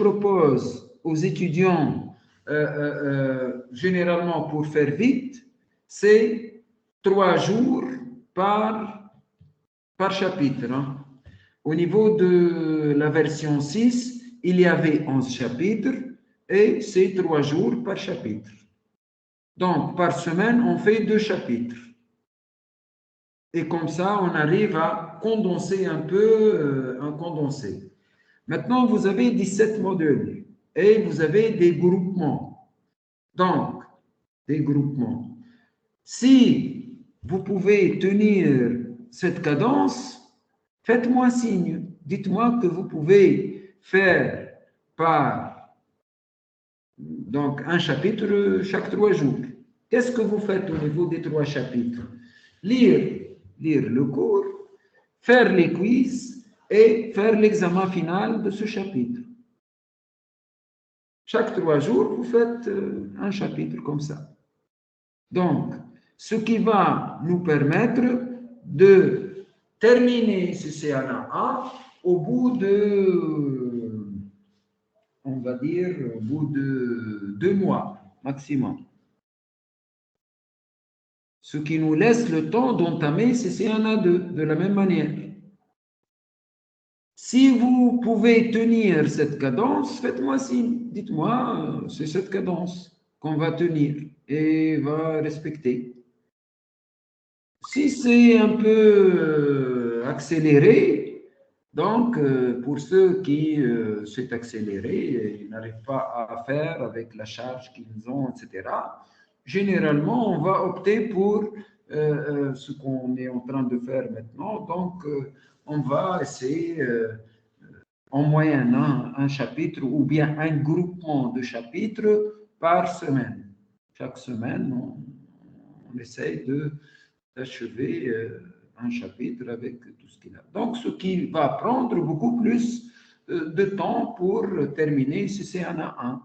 propose aux étudiants, généralement pour faire vite, c'est 3 jours par chapitre. Hein. Au niveau de la version 6, il y avait 11 chapitres et c'est 3 jours par chapitre. Donc, par semaine, on fait 2 chapitres. Et comme ça, on arrive à condenser un peu, un condensé. Maintenant, vous avez 17 modules et vous avez des groupements. Donc, des groupements. Si vous pouvez tenir cette cadence, faites-moi signe. Dites-moi que vous pouvez faire par donc un chapitre chaque 3 jours. Qu'est-ce que vous faites au niveau des 3 chapitres? Lire le cours, faire les quiz et faire l'examen final de ce chapitre. Chaque 3 jours, vous faites un chapitre comme ça. Donc, ce qui va nous permettre de terminer ce CNA1 au bout de, on va dire, au bout de 2 mois maximum. Ce qui nous laisse le temps d'entamer ces CNA2 de la même manière. Si vous pouvez tenir cette cadence, faites-moi signe. Dites-moi, c'est cette cadence qu'on va tenir et va respecter. Si c'est un peu accéléré, donc pour ceux qui c'est accéléré, ils n'arrivent pas à faire avec la charge qu'ils ont, etc., généralement, on va opter pour ce qu'on est en train de faire maintenant. Donc, on va essayer en moyenne un chapitre ou bien un groupement de chapitres par semaine. Chaque semaine, on essaye d'achever un chapitre avec tout ce qu'il a. Donc, ce qui va prendre beaucoup plus de temps pour terminer CCNA1.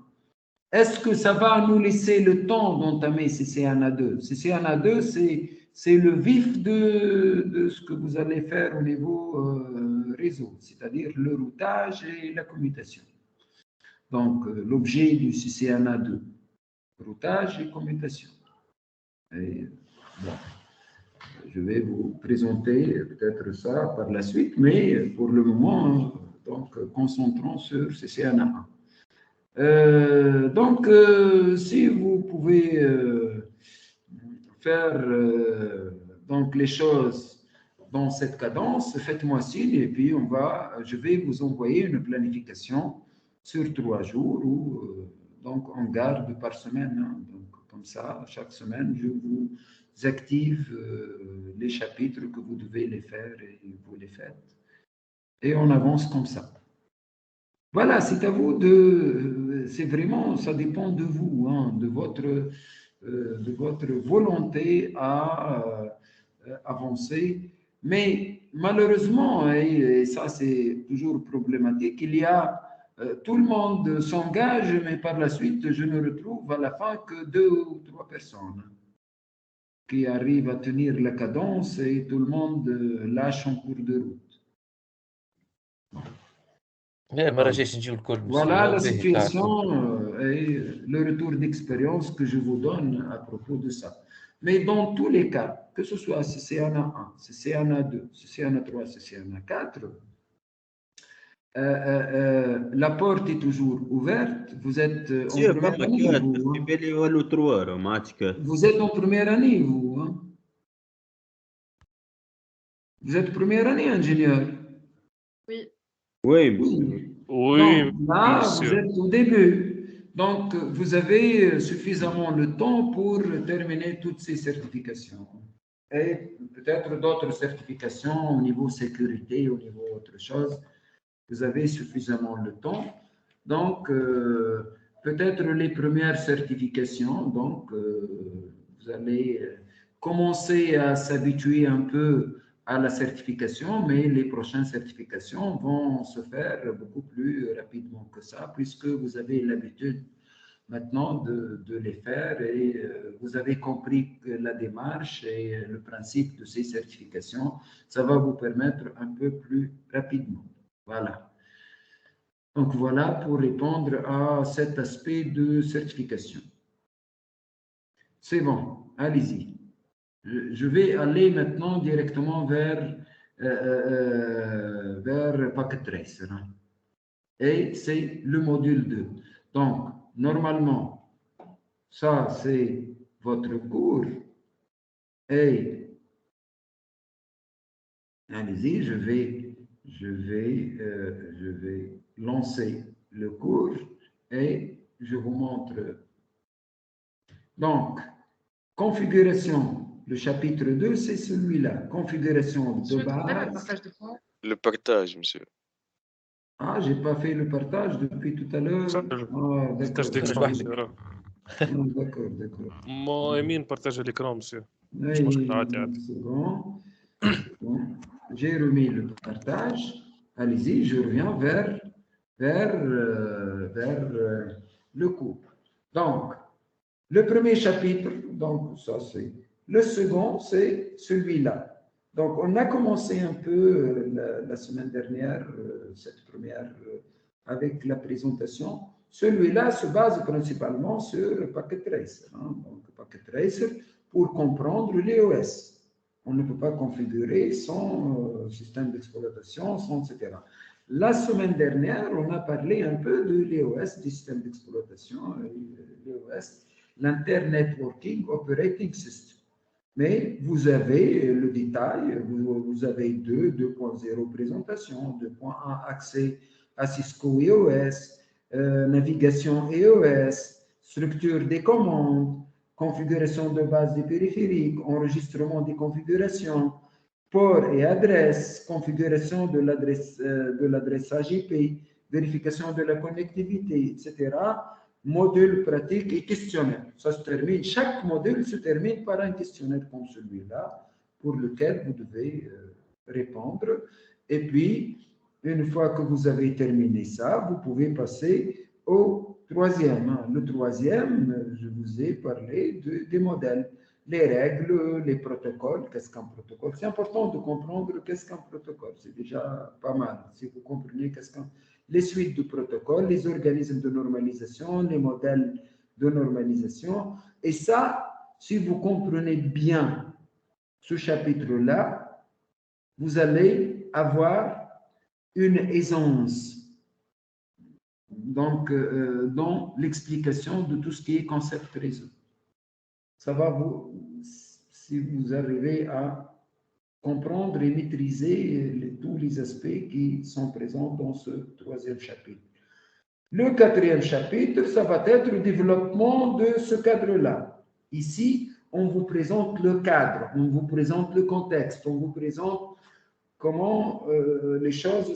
Est-ce que ça va nous laisser le temps d'entamer CCNA2? CCNA2, c'est le vif de ce que vous allez faire au niveau réseau, c'est-à-dire le routage et la commutation. Donc, l'objet du CCNA2, routage et commutation. Et, bon, je vais vous présenter peut-être ça par la suite, mais pour le moment, donc, concentrons sur CCNA1. Donc, si vous pouvez faire donc les choses dans cette cadence, faites-moi signe et puis je vais vous envoyer une planification sur 3 jours ou donc on garde par semaine. Hein. Donc, comme ça, chaque semaine, je vous active les chapitres que vous devez les faire et vous les faites. Et on avance comme ça. Voilà, c'est à vous c'est vraiment, ça dépend de vous, hein, de votre volonté à avancer. Mais malheureusement, et ça c'est toujours problématique, il y a tout le monde s'engage, mais par la suite, je ne retrouve à la fin que 2 ou 3 personnes qui arrivent à tenir la cadence et tout le monde lâche en cours de route. Voilà la situation et le retour d'expérience que je vous donne à propos de ça. Mais dans tous les cas, que ce soit CCNA1, CCNA2, CCNA3, CCNA4, la porte est toujours ouverte. Vous êtes en première année, vous. Vous êtes en première année, vous. Hein? Vous êtes première année, ingénieur? Oui. Oui. Donc, là, vous êtes au début. Donc, vous avez suffisamment le temps pour terminer toutes ces certifications. Et peut-être d'autres certifications au niveau sécurité, au niveau autre chose. Vous avez suffisamment le temps. Donc, peut-être les premières certifications, donc, vous allez commencer à s'habituer un peu à la certification, mais les prochaines certifications vont se faire beaucoup plus rapidement que ça, puisque vous avez l'habitude maintenant de les faire et vous avez compris que la démarche et le principe de ces certifications, ça va vous permettre un peu plus rapidement. Voilà. Donc voilà pour répondre à cet aspect de certification. C'est bon, allez-y. Je vais aller maintenant directement vers Packet Tracer. Et c'est le module 2. Donc, normalement, ça c'est votre cours. Et allez-y, je vais lancer le cours et je vous montre. Donc, configuration, le chapitre 2, c'est celui-là. Configuration de base. Le partage, monsieur. Ah, j'ai pas fait le partage depuis tout à l'heure. Ah, d'accord. D'accord, d'accord. ما يمين بارتاج l'écran, monsieur. Oui, c'est bon. Bon. J'ai remis le partage. Allez-y, je reviens vers le cours. Donc, le premier chapitre, donc ça c'est. Le second, c'est celui-là. Donc, on a commencé un peu la semaine dernière, cette première, avec la présentation. Celui-là se base principalement sur Packet Tracer. Donc, Packet Tracer pour comprendre les OS. On ne peut pas configurer son système d'exploitation, etc. La semaine dernière, on a parlé un peu de l'EOS, du système d'exploitation, l'EOS, l'Internet Working Operating System. Mais vous avez le détail, vous avez 2.0 présentation, 2.1 accès à Cisco EOS, navigation EOS, structure des commandes, configuration de base des périphériques, enregistrement des configurations, port et adresse, configuration de l'adressage IP, vérification de la connectivité, etc. Module pratique et questionnaire. Ça se termine, chaque module se termine par un questionnaire comme celui-là, pour lequel vous devez répondre. Et puis, une fois que vous avez terminé ça, vous pouvez passer au troisième. Le troisième, je vous ai parlé des modèles, les règles, les protocoles. Qu'est-ce qu'un protocole? C'est important de comprendre qu'est-ce qu'un protocole. C'est déjà pas mal. Si vous comprenez qu'est-ce qu'un... Les suites de protocoles, les organismes de normalisation, les modèles de normalisation. Et ça, si vous comprenez bien ce chapitre-là, vous allez avoir une aisance donc, dans l'explication de tout ce qui est concept réseau. Ça va vous, si vous arrivez à comprendre et maîtriser tous les aspects qui sont présents dans ce troisième chapitre. Le quatrième chapitre, ça va être le développement de ce cadre-là. Ici, on vous présente le cadre, on vous présente le contexte, on vous présente comment les choses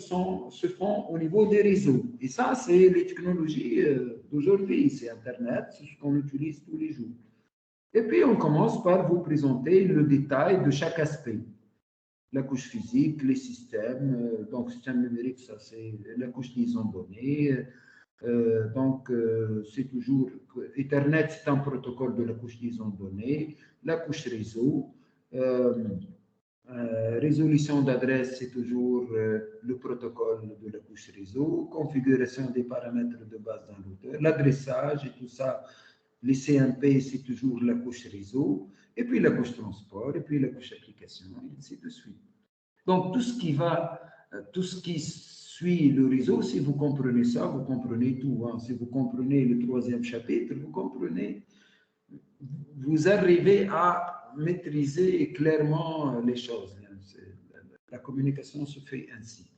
se font au niveau des réseaux. Et ça, c'est les technologies d'aujourd'hui, c'est Internet, c'est ce qu'on utilise tous les jours. Et puis, on commence par vous présenter le détail de chaque aspect. La couche physique, les systèmes, donc système numérique, ça c'est la couche liaison données. Donc, c'est toujours Ethernet, c'est un protocole de la couche liaison données, la couche réseau. Résolution d'adresse, c'est toujours le protocole de la couche réseau, configuration des paramètres de base d'un routeur, l'adressage et tout ça, les CMP, c'est toujours la couche réseau, et puis la couche transport, et puis la couche application, et ainsi de suite. Donc, tout ce qui suit le réseau, si vous comprenez ça, vous comprenez tout. Hein. Si vous comprenez le troisième chapitre, vous comprenez, vous arrivez à maîtriser clairement les choses. La communication se fait ainsi.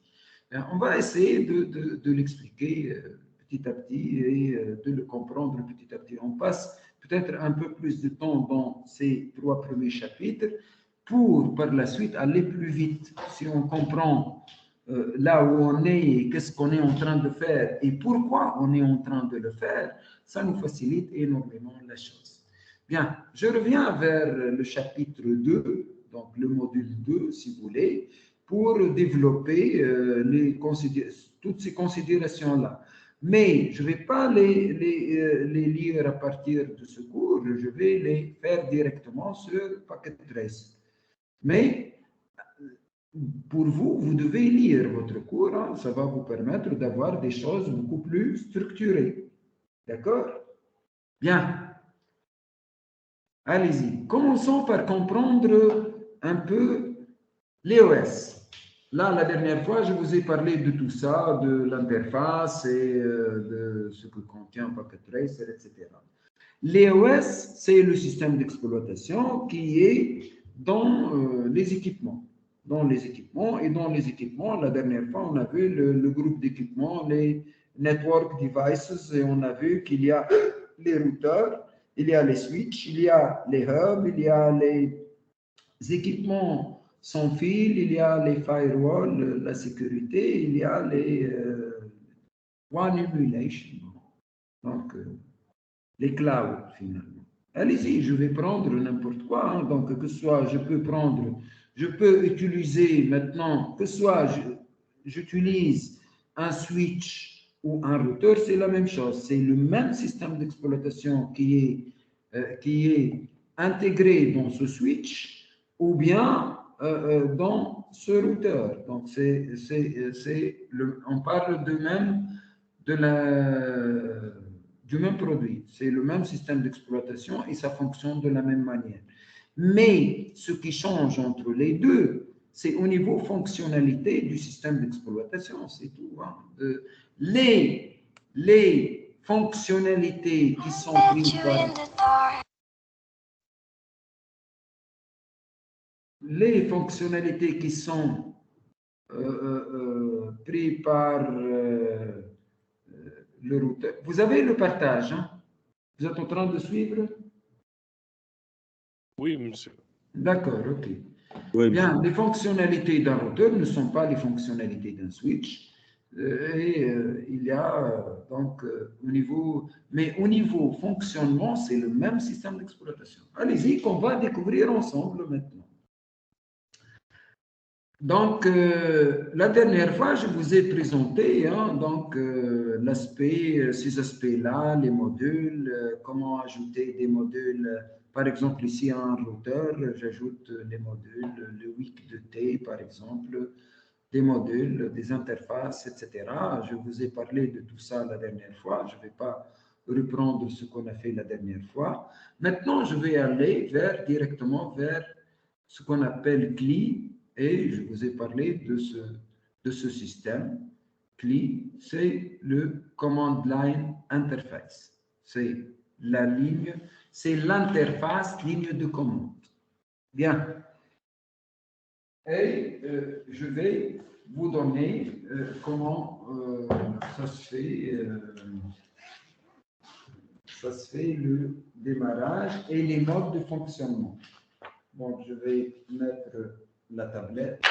On va essayer de l'expliquer petit à petit et de le comprendre petit à petit. On passe peut-être un peu plus de temps dans ces trois premiers chapitres pour par la suite aller plus vite. Si on comprend là où on est, qu'est-ce qu'on est en train de faire et pourquoi on est en train de le faire, ça nous facilite énormément la chose. Bien, je reviens vers le chapitre 2, donc le module 2, si vous voulez, pour développer toutes ces considérations-là. Mais je ne vais pas les lire à partir de ce cours, je vais les faire directement sur Packet Tracer. Mais pour vous, vous devez lire votre cours, hein, ça va vous permettre d'avoir des choses beaucoup plus structurées. D'accord? Bien. Allez-y. Commençons par comprendre un peu l'EOS. Là, la dernière fois, je vous ai parlé de tout ça, de l'interface et de ce que contient Packet Tracer, etc. L'EOS, c'est le système d'exploitation qui est dans les équipements. Dans les équipements, et dans les équipements, la dernière fois, on a vu le groupe d'équipements, les network devices, et on a vu qu'il y a les routeurs, il y a les switches, il y a les hubs, il y a les équipements sans fil, il y a les firewalls, la sécurité, il y a les one emulation, donc les clouds finalement. Allez-y, je vais prendre n'importe quoi, hein. Donc que ce soit, je peux utiliser maintenant, que ce soit j'utilise un switch ou un routeur, c'est la même chose, c'est le même système d'exploitation qui est intégré dans ce switch ou bien dans ce routeur. Donc, on parle du même produit. C'est le même système d'exploitation et ça fonctionne de la même manière. Mais ce qui change entre les deux, c'est au niveau fonctionnalité du système d'exploitation, c'est tout. Hein. Les fonctionnalités qui sont prises par... Les fonctionnalités qui sont prises par le routeur. Vous avez le partage, hein? Vous êtes en train de suivre? Oui, monsieur. D'accord, ok. Oui, Bien, les fonctionnalités d'un routeur ne sont pas les fonctionnalités d'un switch. Il y a donc mais au niveau fonctionnement, c'est le même système d'exploitation. Allez-y, qu'on va découvrir ensemble maintenant. Donc, la dernière fois, je vous ai présenté hein, donc, ces aspects-là, les modules, comment ajouter des modules. Par exemple, ici, un routeur, j'ajoute les modules, le WIC de T, par exemple, des modules, des interfaces, etc. Je vous ai parlé de tout ça la dernière fois. Je ne vais pas reprendre ce qu'on a fait la dernière fois. Maintenant, je vais aller directement vers ce qu'on appelle CLI. Et je vous ai parlé de ce système. CLI, c'est le Command Line Interface. C'est la ligne, c'est l'interface ligne de commande. Bien. Et je vais vous donner comment ça se fait le démarrage et les modes de fonctionnement. Donc, je vais mettre la tablette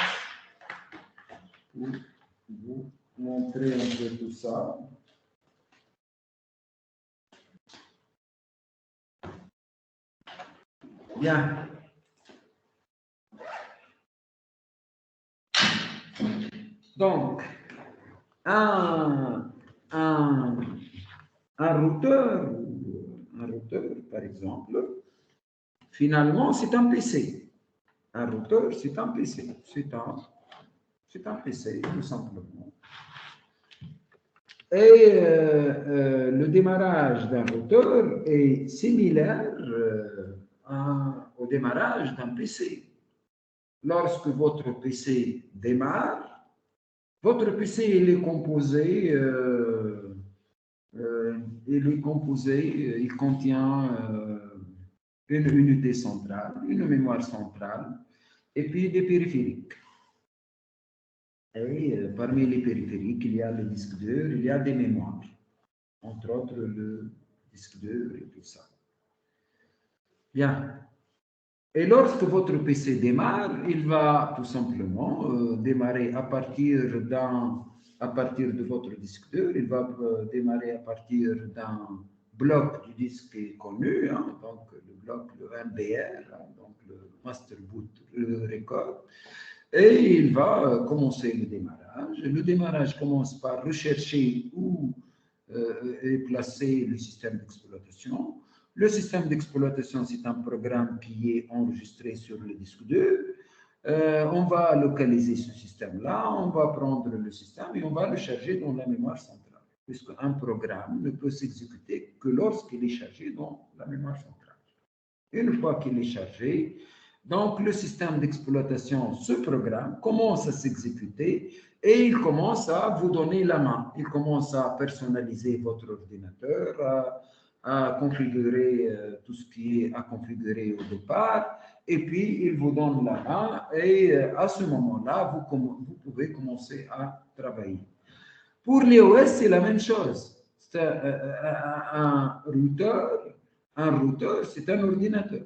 pour vous montrer un peu tout ça. Bien. Donc, un routeur, par exemple, finalement, c'est un PC. Un routeur, c'est un PC. C'est un PC, tout simplement. Et le démarrage d'un routeur est similaire au démarrage d'un PC. Lorsque votre PC démarre, votre PC il contient une unité centrale, une mémoire centrale, et puis des périphériques. Et parmi les périphériques, il y a le disque dur, il y a des mémoires, entre autres le disque dur et tout ça. Bien. Et lorsque votre PC démarre, il va tout simplement démarrer à partir de votre disque dur, il va démarrer à partir d'un bloc du disque connu, hein, donc le bloc, le MBR, hein, donc le Master Boot Record, et il va commencer le démarrage. Le démarrage commence par rechercher où est placé le système d'exploitation. Le système d'exploitation, c'est un programme qui est enregistré sur le disque dur. On va localiser ce système-là, on va prendre le système et on va le charger dans la mémoire centrale, puisque un programme ne peut s'exécuter que lorsqu'il est chargé dans la mémoire centrale. Une fois qu'il est chargé, donc le système d'exploitation, ce programme, commence à s'exécuter et il commence à vous donner la main. Il commence à personnaliser votre ordinateur, à configurer tout ce qui est à configurer au départ, et puis il vous donne la main et à ce moment-là, vous pouvez commencer à travailler. Pour les OS, c'est la même chose. C'est un routeur, c'est un ordinateur.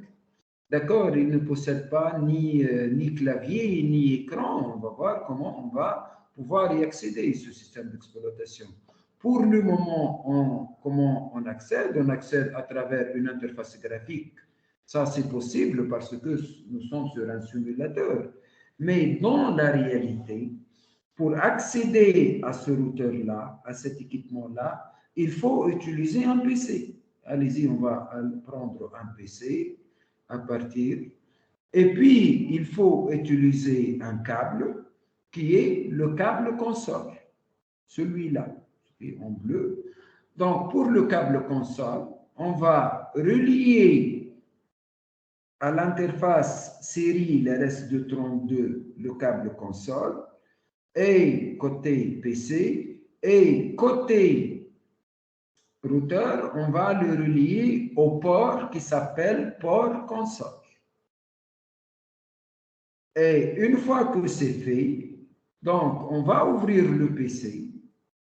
D'accord, il ne possède pas ni clavier, ni écran. On va voir comment on va pouvoir y accéder, ce système d'exploitation. Pour le moment, comment on accède? On accède à travers une interface graphique. Ça, c'est possible parce que nous sommes sur un simulateur. Mais dans la réalité, pour accéder à ce routeur-là, à cet équipement-là, il faut utiliser un PC. Allez-y, on va prendre un PC à partir. Et puis, il faut utiliser un câble qui est le câble console, celui-là, en bleu. Donc, pour le câble console, on va relier à l'interface série RS232 le câble console et côté PC et côté routeur, on va le relier au port qui s'appelle port console. Et une fois que c'est fait, donc on va ouvrir le PC.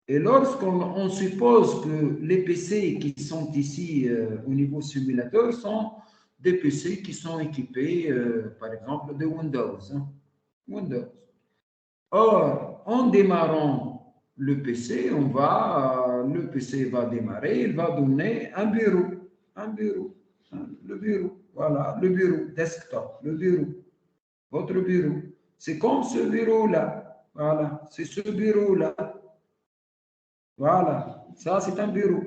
Et lorsqu'on suppose que les PC qui sont ici au niveau simulateur sont des PC qui sont équipés, par exemple, de Windows. Windows. Or, en démarrant le PC, le PC va démarrer, il va donner un bureau, le bureau, voilà, le bureau, desktop, le bureau, votre bureau. C'est comme ce bureau-là, voilà, c'est ce bureau-là. Voilà, ça c'est un bureau.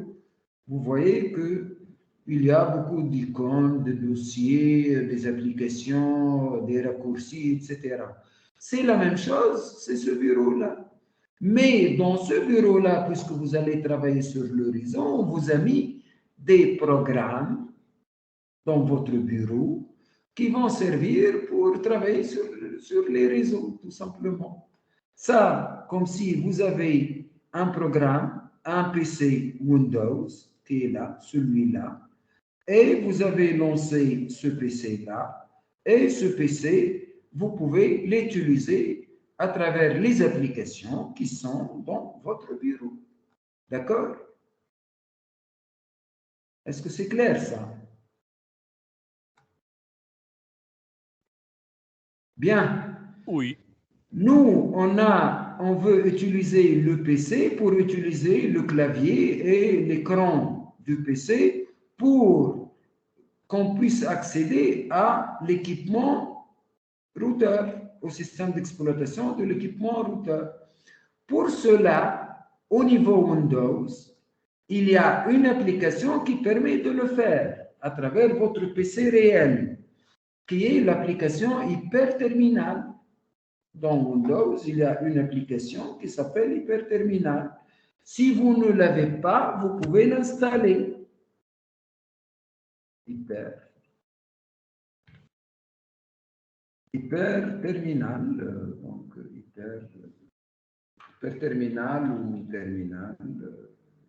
Vous voyez qu'il y a beaucoup d'icônes, de dossiers, des applications, des raccourcis, etc. C'est la même chose, c'est ce bureau-là. Mais dans ce bureau-là, puisque vous allez travailler sur le réseau, on vous a mis des programmes dans votre bureau qui vont servir pour travailler sur les réseaux, tout simplement. Ça, comme si vous avez un programme, un PC Windows qui est là, celui-là, et vous avez lancé ce PC-là, et ce PC, vous pouvez l'utiliser à travers les applications qui sont dans votre bureau. D'accord? Est-ce que c'est clair, ça? Bien. Oui. Nous, on veut utiliser le PC pour utiliser le clavier et l'écran du PC pour qu'on puisse accéder à l'équipement routeur, au système d'exploitation de l'équipement routeur. Pour cela, au niveau Windows, il y a une application qui permet de le faire à travers votre PC réel, qui est l'application Hyperterminal. Dans Windows, il y a une application qui s'appelle Hyperterminal. Si vous ne l'avez pas, vous pouvez l'installer. Hyperterminal, donc Hyperterminal ou terminal.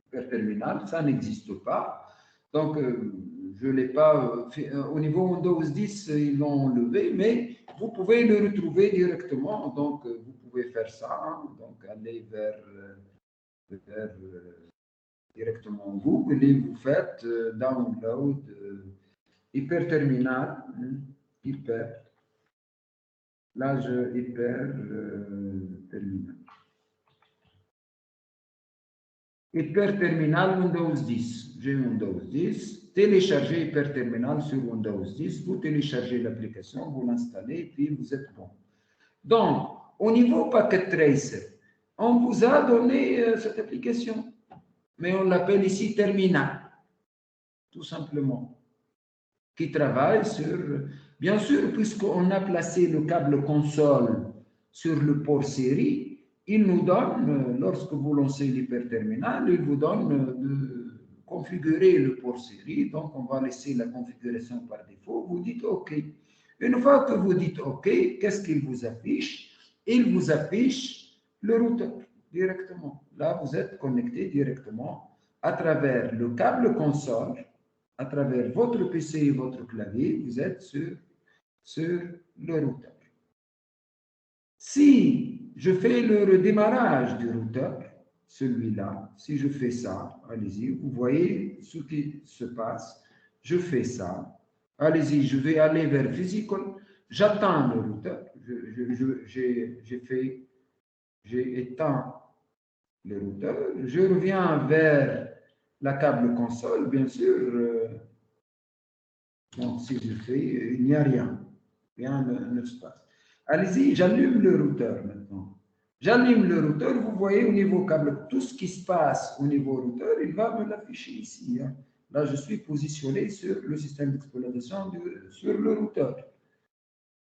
Hyperterminal, ça n'existe pas. Donc, je ne l'ai pas fait. Au niveau Windows 10, ils l'ont enlevé, mais vous pouvez le retrouver directement. Donc, vous pouvez faire ça. Hein. Donc, allez vers directement Google et vous faites download Hyperterminal. Hyper. Là, je Hyperterminal. Hyperterminal Windows 10. J'ai Windows 10. Téléchargez Hyperterminal sur Windows 10. Vous téléchargez l'application, vous l'installez, puis vous êtes bon. Donc, au niveau Packet Tracer, on vous a donné cette application, mais on l'appelle ici Terminal, tout simplement, qui travaille sur Bien sûr, puisqu'on a placé le câble console sur le port série, il nous donne, lorsque vous lancez l'hyperterminal, il vous donne de configurer le port série. Donc, on va laisser la configuration par défaut. Vous dites OK. Une fois que vous dites OK, qu'est-ce qu'il vous affiche? Il vous affiche le routeur directement. Là, vous êtes connecté directement à travers le câble console, à travers votre PC et votre clavier, vous êtes sur le routeur. Si je fais le redémarrage du routeur, celui-là, si je fais ça, allez-y, vous voyez ce qui se passe. Je fais ça. Allez-y, je vais aller vers Physical. J'attends le routeur. J'ai éteint le routeur. Je reviens vers la câble console, bien sûr. Donc, si je fais, il n'y a rien. Rien ne se passe. Allez-y, j'allume le routeur maintenant. J'allume le routeur, vous voyez au niveau câble, tout ce qui se passe au niveau routeur, il va me l'afficher ici. Hein. Là, je suis positionné sur le système d'exploitation sur le routeur.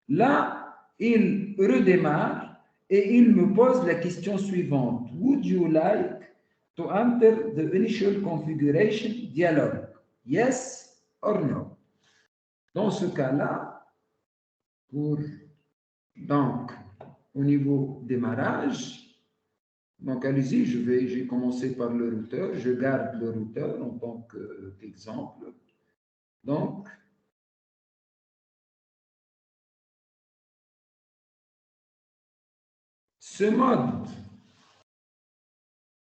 Là, il redémarre et il me pose la question suivante. Would you like to enter the initial configuration dialog? Yes or no? Dans ce cas-là, donc, au niveau démarrage, donc allez-y, j'ai commencé par le routeur, je garde le routeur en tant qu'exemple. Donc, ce mode,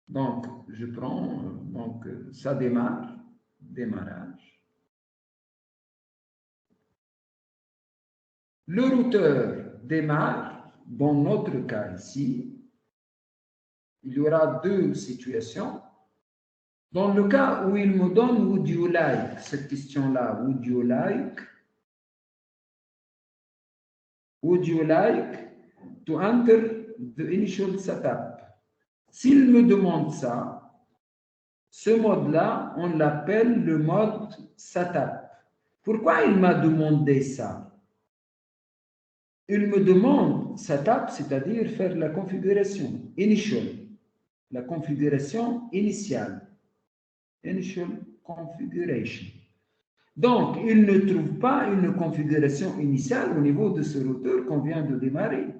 donc je prends, donc ça démarre, démarrage. Le routeur démarre, dans notre cas ici, il y aura deux situations. Dans le cas où il me donne would you like, cette question-là, would you like to enter the initial setup? S'il me demande ça, ce mode-là, on l'appelle le mode setup. Pourquoi il m'a demandé ça? Il me demande setup, c'est-à-dire faire la configuration initial, la configuration initiale. Initial configuration. Donc, il ne trouve pas une configuration initiale au niveau de ce routeur qu'on vient de démarrer.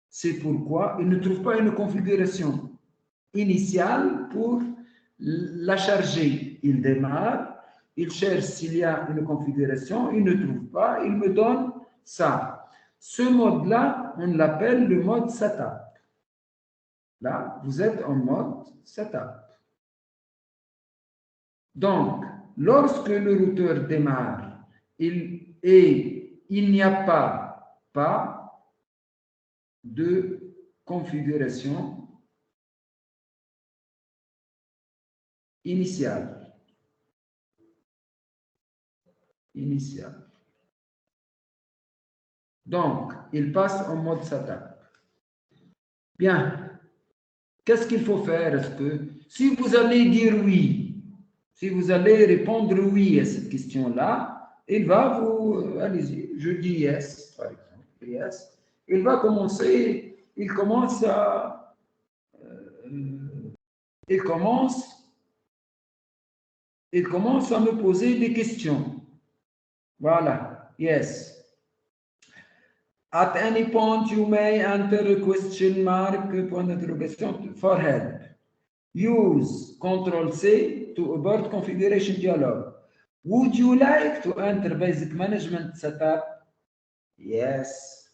C'est pourquoi il ne trouve pas une configuration initiale pour la charger. Il démarre, il cherche s'il y a une configuration, il ne trouve pas, il me donne ça. Ce mode-là, on l'appelle le mode setup. Là, vous êtes en mode setup. Donc, lorsque le routeur démarre il n'y a pas de configuration initiale. Donc, il passe en mode setup. Bien. Qu'est-ce qu'il faut faire? Est-ce que si vous allez dire oui, si vous allez répondre oui à cette question-là, il va vous, allez-y, je dis yes, par exemple, yes. Il va commencer, il commence à me poser des questions. Voilà, yes. At any point, you may enter a question mark, point d'interrogation, for help. Use Ctrl-C to abort configuration dialog. Would you like to enter basic management setup? Yes.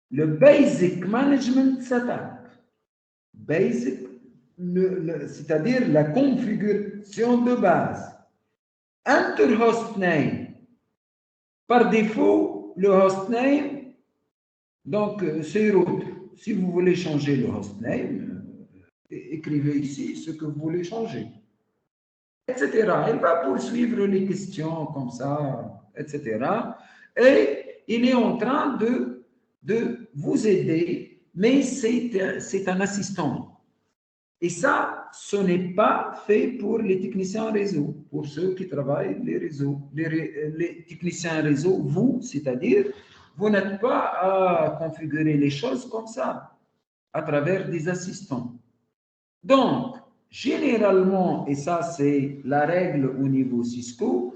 Le basic management setup. Basic, c'est-à-dire la configuration de base. Enter hostname. Par défaut, le hostname, donc c'est root. Si vous voulez changer le hostname, écrivez ici ce que vous voulez changer, etc. Il va poursuivre les questions comme ça, etc. Et il est en train de vous aider, mais c'est un assistant. Et ça, ce n'est pas fait pour les techniciens réseau, pour ceux qui travaillent les réseaux. Les techniciens réseau, vous, c'est-à-dire, vous n'êtes pas à configurer les choses comme ça, à travers des assistants. Donc, généralement, et ça c'est la règle au niveau Cisco,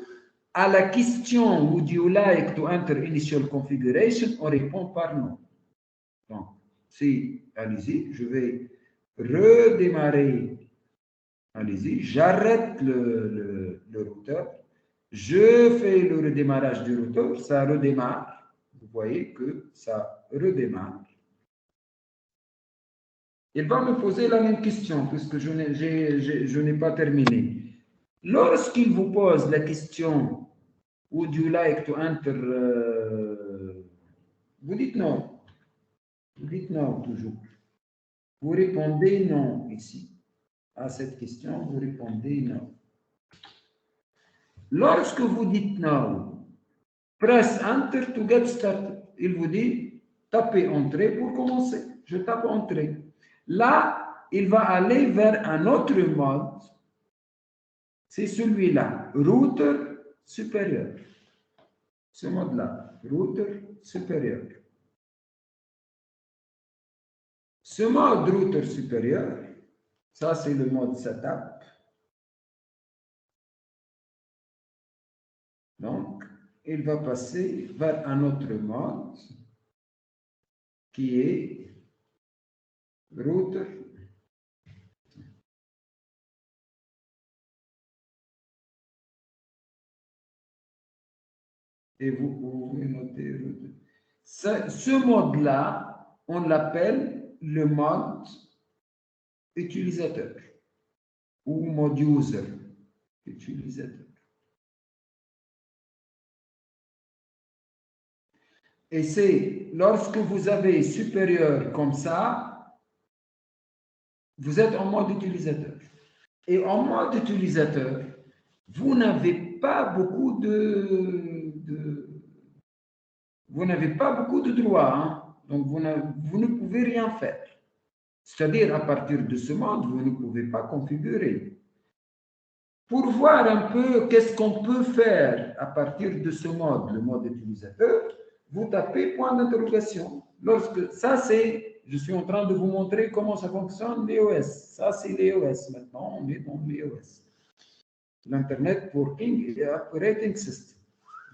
à la question Would you like to enter initial configuration, on répond par non. Donc, si, allez-y, je vais redémarrer. Allez-y, j'arrête le routeur, je fais le redémarrage du routeur, ça redémarre. Vous voyez que ça redémarre. Il va me poser la même question puisque je n'ai pas terminé. Lorsqu'il vous pose la question Would you like to enter vous dites non. Vous dites non toujours. Vous répondez non ici. À cette question, vous répondez non. Lorsque vous dites non, press Enter to get started. Il vous dit tapez Entrée pour commencer. Je tape Entrée. Là, il va aller vers un autre mode. C'est celui-là, routeur supérieur. Ce mode-là, routeur supérieur. Ce mode routeur supérieur, ça c'est le mode setup. Donc, il va passer vers un autre mode qui est routeur. Et vous pouvez noter routeur. Ce mode-là, on l'appelle le mode utilisateur ou mode user utilisateur. Et c'est lorsque vous avez supérieur comme ça, vous êtes en mode utilisateur. Et en mode utilisateur, vous n'avez pas beaucoup vous n'avez pas beaucoup de droits. Hein? Donc, vous ne pouvez rien faire. C'est-à-dire, à partir de ce mode, vous ne pouvez pas configurer. Pour voir un peu qu'est-ce qu'on peut faire à partir de ce mode, le mode utilisateur, vous tapez point d'interrogation. Lorsque ça, c'est, je suis en train de vous montrer comment ça fonctionne l'EOS. Ça, c'est l'EOS. Maintenant, on est dans l'EOS. L'Internet Working Operating System.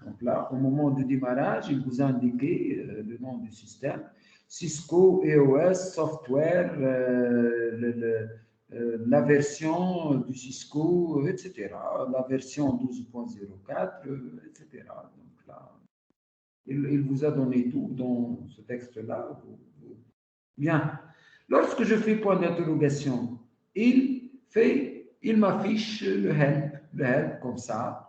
Donc là, au moment du démarrage, il vous a indiqué le nom du système. Cisco EOS Software, la version du Cisco, etc. La version 12.04, etc. Donc là, il vous a donné tout dans ce texte-là. Bien. Lorsque je fais point d'interrogation, il m'affiche le help comme ça.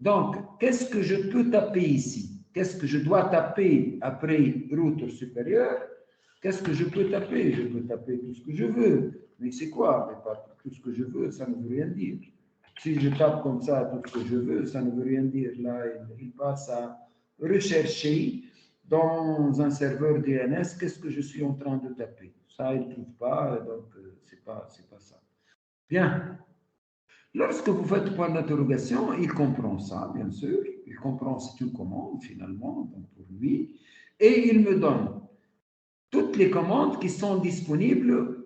Donc, qu'est-ce que je peux taper ici? Qu'est-ce que je dois taper après routeur supérieur? Qu'est-ce que je peux taper? Je peux taper tout ce que je veux. Mais c'est quoi? Mais pas tout ce que je veux, ça ne veut rien dire. Si je tape comme ça tout ce que je veux, ça ne veut rien dire. Là, il passe à rechercher dans un serveur DNS qu'est-ce que je suis en train de taper. Ça, il ne trouve pas, donc c'est pas ça. Bien. Lorsque vous faites point d'interrogation, il comprend ça, bien sûr. Il comprend c'est une commande, finalement, donc pour lui. Et il me donne toutes les commandes qui sont disponibles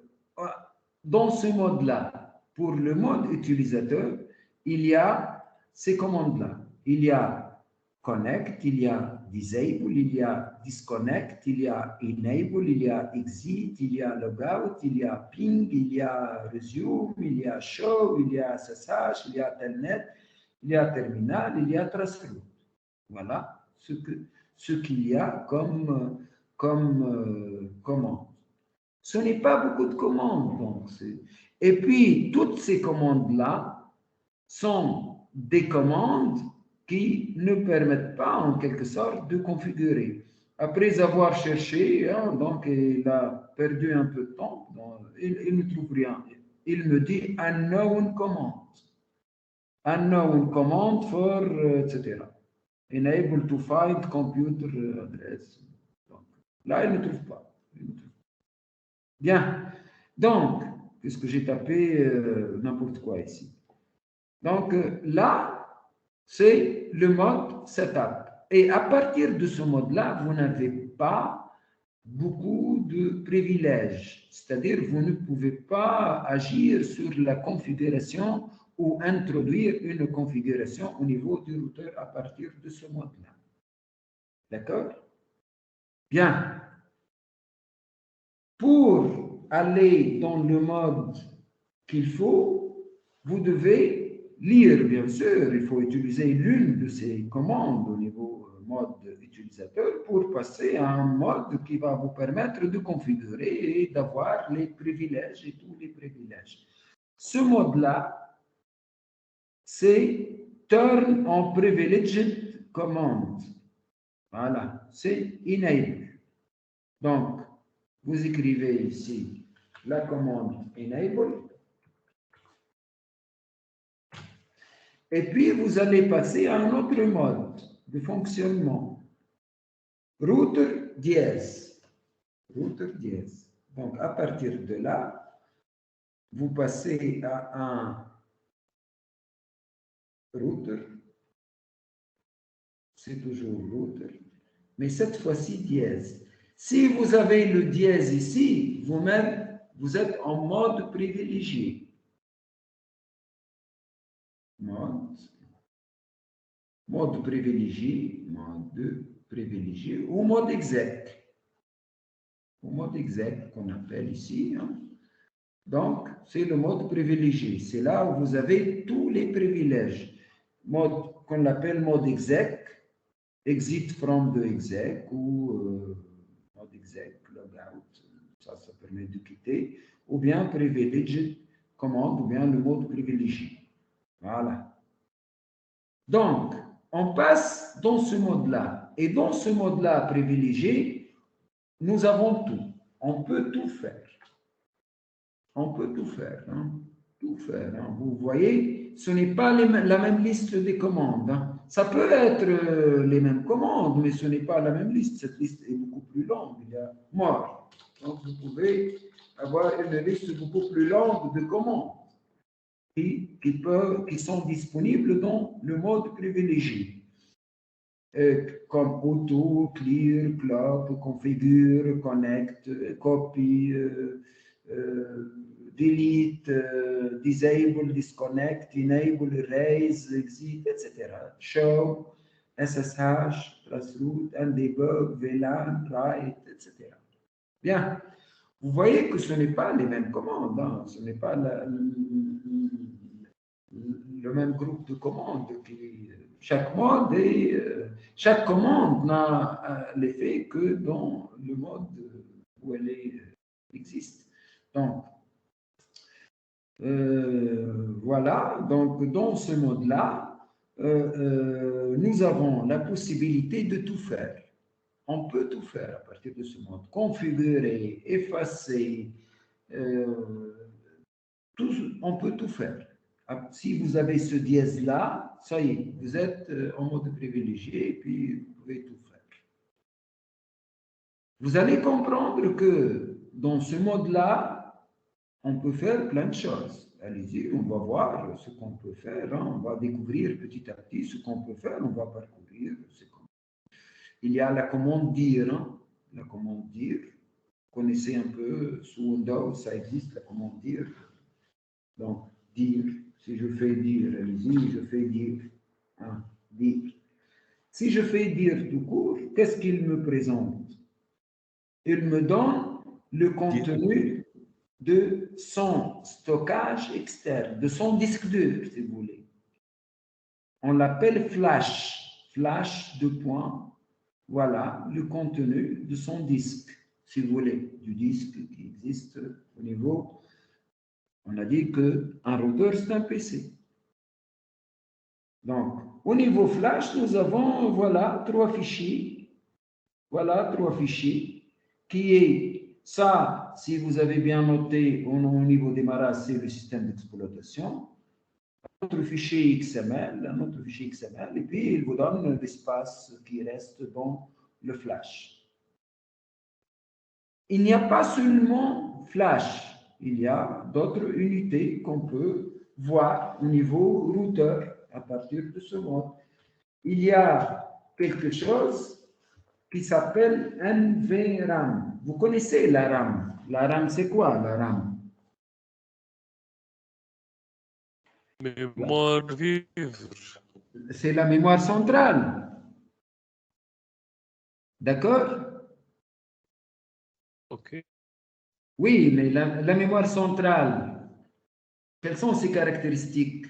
dans ce mode-là. Pour le mode utilisateur, il y a ces commandes-là. Il y a connect, il y a disable, il y a disconnect, il y a enable, il y a exit, il y a logout, il y a ping, il y a resume, il y a show, il y a SSH, il y a telnet, il y a terminal, il y a traceroute. Voilà ce qu'il y a comme commande. Ce n'est pas beaucoup de commandes. Donc et puis, toutes ces commandes-là sont des commandes qui ne permettent pas, en quelque sorte, de configurer. Après avoir cherché, hein, donc il a perdu un peu de temps, donc, il ne trouve rien. Il me dit unknown command. Unknown command for, etc. Enable to find computer address. Donc, là, il ne trouve pas. Bien. Donc, puisque j'ai tapé n'importe quoi ici. Donc là, c'est le mode setup. Et à partir de ce mode-là, vous n'avez pas beaucoup de privilèges. C'est-à-dire, vous ne pouvez pas agir sur la configuration ou introduire une configuration au niveau du routeur à partir de ce mode-là. D'accord? Bien. Pour aller dans le mode qu'il faut, vous devez lire, bien sûr. Il faut utiliser l'une de ces commandes au niveau mode utilisateur pour passer à un mode qui va vous permettre de configurer et d'avoir les privilèges et tous les privilèges. Ce mode-là, c'est Turn on Privileged Command. Voilà, c'est Enable. Donc, vous écrivez ici la commande Enable. Et puis, vous allez passer à un autre mode de fonctionnement. Router dièse. Router dièse. Donc, à partir de là, vous passez à un router. C'est toujours router. Mais cette fois-ci, dièse. Si vous avez le dièse ici, vous-même, vous êtes en mode privilégié. Mode privilégié, ou mode exec. Ou mode exec qu'on appelle ici. Hein. Donc, c'est le mode privilégié. C'est là où vous avez tous les privilèges. Mode qu'on appelle mode exec, exit from the exec ou mode exec, logout. Ça permet de quitter. Ou bien privileged commande, ou bien le mode privilégié. Voilà. Donc, on passe dans ce mode-là. Et dans ce mode-là privilégié, nous avons tout. On peut tout faire. On peut tout faire. Hein? Tout faire. Hein? Vous voyez, ce n'est pas la même liste des commandes. Hein? Ça peut être les mêmes commandes, mais ce n'est pas la même liste. Cette liste est beaucoup plus longue. Il y a more. Donc, vous pouvez avoir une liste beaucoup plus longue de commandes qui sont disponibles dans le mode privilégié. Comme auto, clear, clock, configure, connect, copy, delete, disable, disconnect, enable, erase, exit, etc. Show, SSH, traceroute, undebug, VLAN, write, etc. Bien. Vous voyez que ce n'est pas les mêmes commandes, hein. Ce n'est pas le même groupe de commandes. Chaque commande n'a l'effet que dans le mode où elle existe. Donc, voilà. Donc, dans ce mode-là, nous avons la possibilité de tout faire. On peut tout faire à partir de ce mode. Configurer, effacer, on peut tout faire. Si vous avez ce dièse-là, ça y est, vous êtes en mode privilégié et puis vous pouvez tout faire. Vous allez comprendre que dans ce mode-là, on peut faire plein de choses. Allez-y, on va voir ce qu'on peut faire. Hein. On va découvrir petit à petit ce qu'on peut faire. On va parcourir. Il y a la commande dire. Hein. La commande dire. Vous connaissez un peu, sous Windows, ça existe, la commande dire. Donc, dire. Si je fais dire, allez-y, je fais dire. Hein, dire. Si je fais dire tout court, qu'est-ce qu'il me présente? Il me donne le contenu de son stockage externe, de son disque dur, si vous voulez. On l'appelle flash. Flash, deux points. Voilà le contenu de son disque, si vous voulez, du disque qui existe au niveau. On a dit qu'un routeur, c'est un PC. Donc, au niveau flash, nous avons, voilà, trois fichiers. Voilà, trois fichiers qui est ça, si vous avez bien noté, au niveau démarrage, c'est le système d'exploitation. Un autre fichier XML, un autre fichier XML, et puis il vous donne l'espace qui reste dans le flash. Il n'y a pas seulement flash. il y a d'autres unités qu'on peut voir au niveau routeur à partir de ce mode. Il y a quelque chose qui s'appelle NVRAM. Vous connaissez la RAM? La RAM, c'est quoi la RAM? Mémoire vive. C'est la mémoire centrale. D'accord? Ok. Oui, mais la mémoire centrale, quelles sont ses caractéristiques?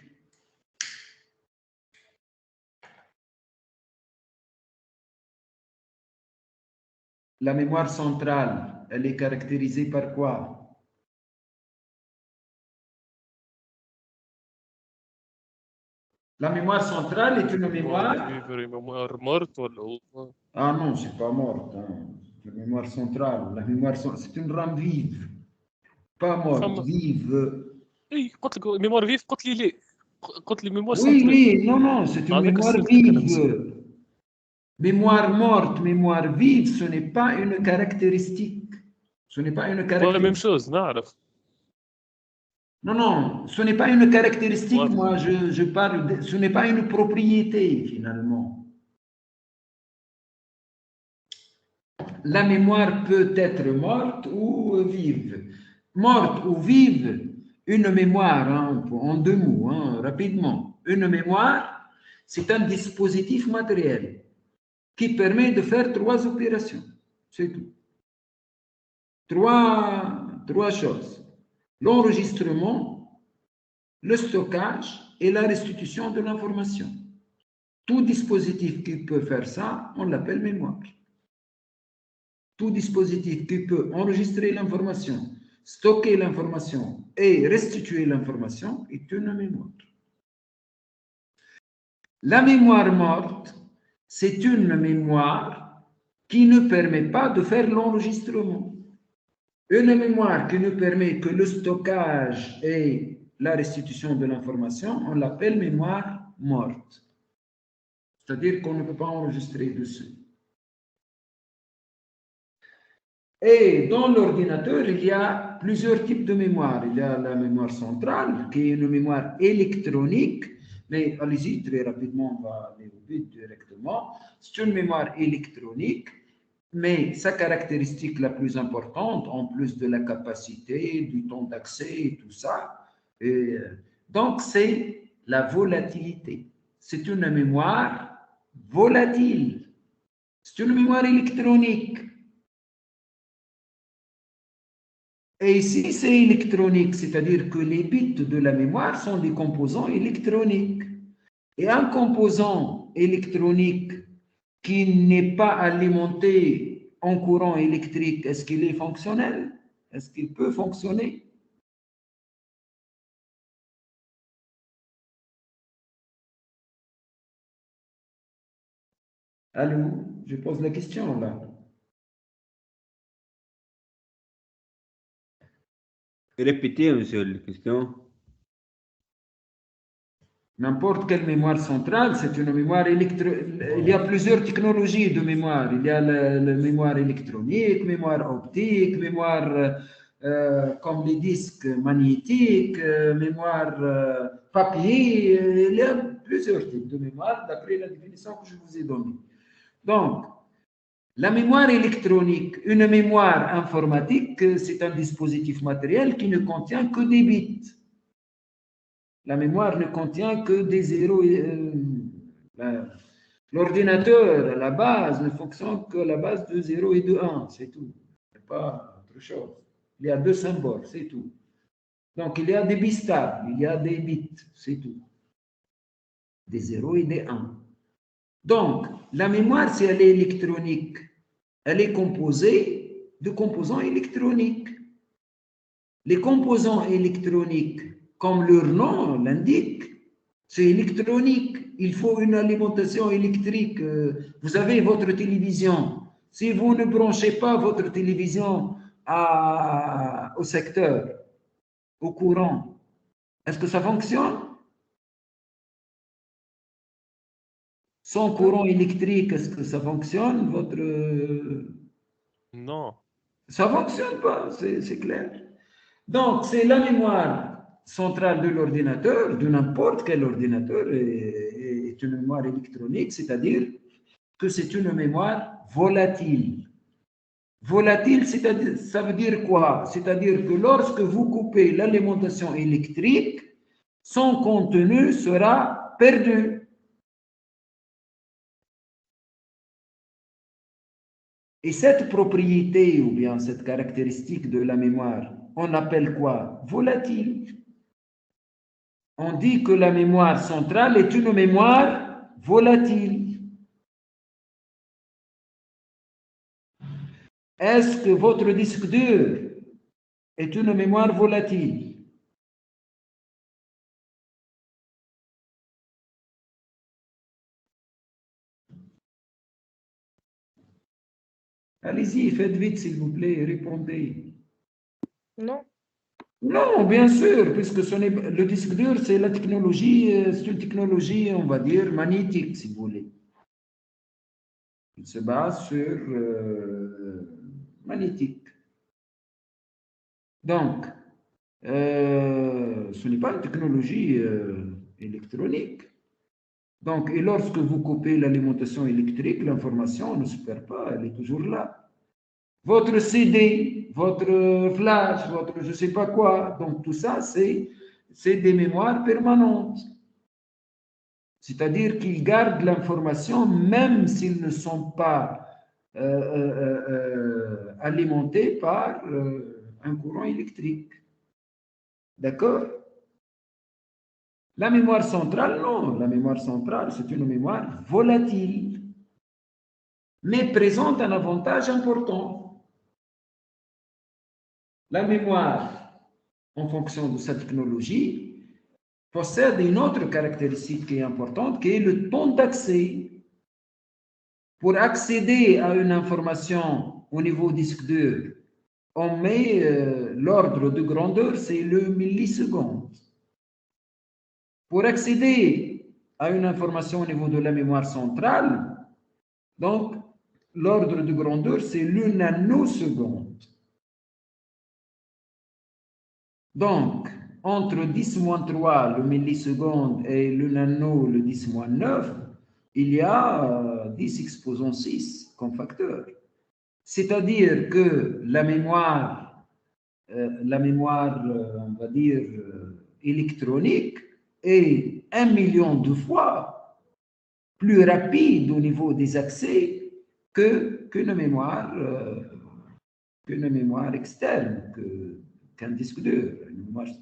La mémoire centrale, elle est caractérisée par quoi? La mémoire centrale est une mémoire mémoire... vive et mémoire morte ولا هو؟ Ah non, c'est pas morte. Hein. La mémoire centrale, c'est une RAM vive. Pas morte, فما vive. اي قلت لك ميموار فيف قلت لي ليه قلت لي ميموار Oui, سنترال oui, non, non, c'est une هذاك mémoire سألتك انا مسيو vive. Mémoire morte, mémoire vive, ce n'est pas une caractéristique. Ce n'est pas une فوالا ميم caractéristique. شوز نعرف Non, non, ce n'est pas une caractéristique, واضح moi je parle, ce n'est pas une propriété finalement. La mémoire peut être morte ou vive. Morte ou vive, une mémoire, hein, en deux mots, hein, rapidement. Une mémoire, c'est un dispositif matériel qui permet de faire trois opérations. C'est tout. Trois choses. L'enregistrement, le stockage et la restitution de l'information. Tout dispositif qui peut faire ça, on l'appelle mémoire. Tout dispositif qui peut enregistrer l'information, stocker l'information et restituer l'information est une mémoire. La mémoire morte, c'est une mémoire qui ne permet pas de faire l'enregistrement. Une mémoire qui ne permet que le stockage et la restitution de l'information, on l'appelle mémoire morte. C'est-à-dire qu'on ne peut pas enregistrer dessus. Et dans l'ordinateur, il y a plusieurs types de mémoire. Il y a la mémoire centrale, qui est une mémoire électronique, mais allez-y, très rapidement, on va aller au but directement. C'est une mémoire électronique, mais sa caractéristique la plus importante, en plus de la capacité, du temps d'accès et tout ça, donc c'est la volatilité. C'est une mémoire volatile. C'est une mémoire électronique. Et si c'est électronique, c'est-à-dire que les bits de la mémoire sont des composants électroniques. Et un composant électronique qui n'est pas alimenté en courant électrique, est-ce qu'il est fonctionnel? Est-ce qu'il peut fonctionner? Allô, je pose la question là. Répétez, monsieur, la question. N'importe quelle mémoire centrale, c'est une mémoire électronique. Il y a plusieurs technologies de mémoire. Il y a la mémoire électronique, mémoire optique, mémoire comme les disques magnétiques, mémoire papier. Il y a plusieurs types de mémoire d'après la définition que je vous ai donnée. Donc, la mémoire électronique, une mémoire informatique, c'est un dispositif matériel qui ne contient que des bits. La mémoire ne contient que des zéros. L'ordinateur, à la base, ne fonctionne qu'à la base de 0 et de 1, c'est tout. Ce n'est pas autre chose. Il y a deux symboles, c'est tout. Donc, il y a des bits stables, il y a des bits, c'est tout. Des 0 et des 1. Donc, la mémoire, si elle est électronique, elle est composée de composants électroniques. Les composants électroniques, comme leur nom l'indique, c'est électronique. Il faut une alimentation électrique. Vous avez votre télévision. Si vous ne branchez pas votre télévision au secteur, au courant, est-ce que ça fonctionne? Sans courant électrique, est-ce que ça fonctionne, Non. Ça ne fonctionne pas, c'est clair. Donc, c'est la mémoire centrale de l'ordinateur, de n'importe quel ordinateur, est une mémoire électronique, c'est-à-dire que c'est une mémoire volatile. Volatile, c'est-à-dire, ça veut dire quoi? C'est-à-dire que lorsque vous coupez l'alimentation électrique, son contenu sera perdu. Et cette propriété ou bien cette caractéristique de la mémoire, on appelle quoi? Volatile. On dit que la mémoire centrale est une mémoire volatile. Est-ce que votre disque dur est une mémoire volatile? Allez-y, faites vite s'il vous plaît, répondez. Non. Non, bien sûr, puisque le disque dur, c'est la technologie, c'est une technologie, on va dire, magnétique, si vous voulez. Il se base sur magnétique. Donc, ce n'est pas une technologie électronique. Donc, et lorsque vous coupez l'alimentation électrique, l'information ne se perd pas, elle est toujours là. Votre CD, votre flash, votre je ne sais pas quoi, donc tout ça, c'est des mémoires permanentes. C'est-à-dire qu'ils gardent l'information même s'ils ne sont pas alimentés par un courant électrique. D'accord? La mémoire centrale, non. La mémoire centrale, c'est une mémoire volatile, mais présente un avantage important. La mémoire, en fonction de sa technologie, possède une autre caractéristique qui est importante, qui est le temps d'accès. Pour accéder à une information au niveau disque dur, on met l'ordre de grandeur, c'est le milliseconde. Pour accéder à une information au niveau de la mémoire centrale, donc l'ordre de grandeur, c'est le nanoseconde. Donc, entre 10-3, le milliseconde, et le nano, le 10-9, il y a 10 exposant 6 comme facteur. C'est-à-dire que la mémoire, on va dire, électronique est 1 million de fois plus rapide au niveau des accès qu'une mémoire externe, qu'un disque dur.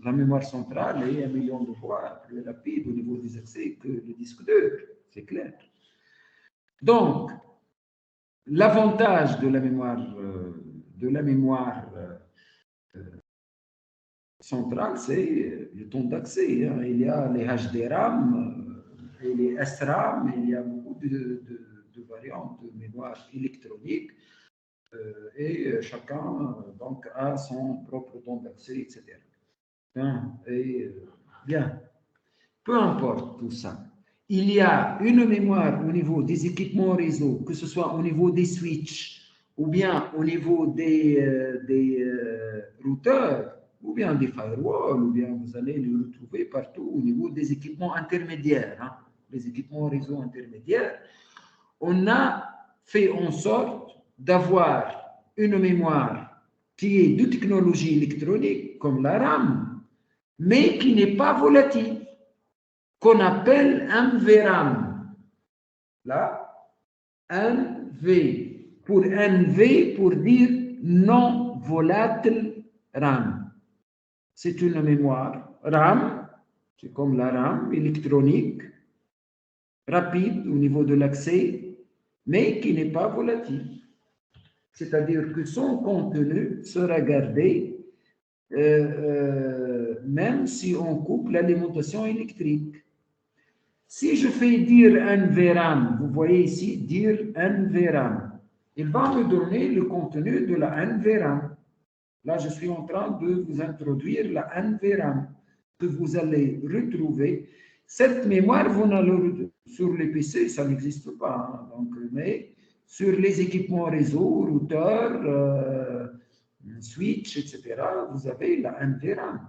La mémoire centrale est 1 million de fois plus rapide au niveau des accès que le disque dur, c'est clair. Donc, l'avantage de la mémoire centrale, c'est le temps d'accès. Il y a les HDRAM et les SRAM, il y a beaucoup de variantes de mémoire électronique et chacun donc a son propre temps d'accès, etc. Bien, peu importe tout ça. Il y a une mémoire au niveau des équipements réseau, que ce soit au niveau des switches, ou bien au niveau des routeurs, ou bien des firewalls, ou bien vous allez les retrouver partout au niveau des équipements intermédiaires, les équipements réseau intermédiaires. On a fait en sorte d'avoir une mémoire qui est de technologie électronique, comme la RAM, mais qui n'est pas volatile, qu'on appelle un VRAM. Là, un V. Pour un V, pour dire non volatile RAM. C'est une mémoire RAM, c'est comme la RAM électronique, rapide au niveau de l'accès, mais qui n'est pas volatile. C'est-à-dire que son contenu sera gardé même si on coupe l'alimentation électrique. Si je fais dire un VRAM, vous voyez ici dire un VRAM, il va me donner le contenu de la NVRAM. Là, je suis en train de vous introduire la NVRAM que vous allez retrouver. Cette mémoire, sur les PC, ça n'existe pas. Donc, mais sur les équipements réseau, routeurs, un switch, etc., vous avez la NVRAM.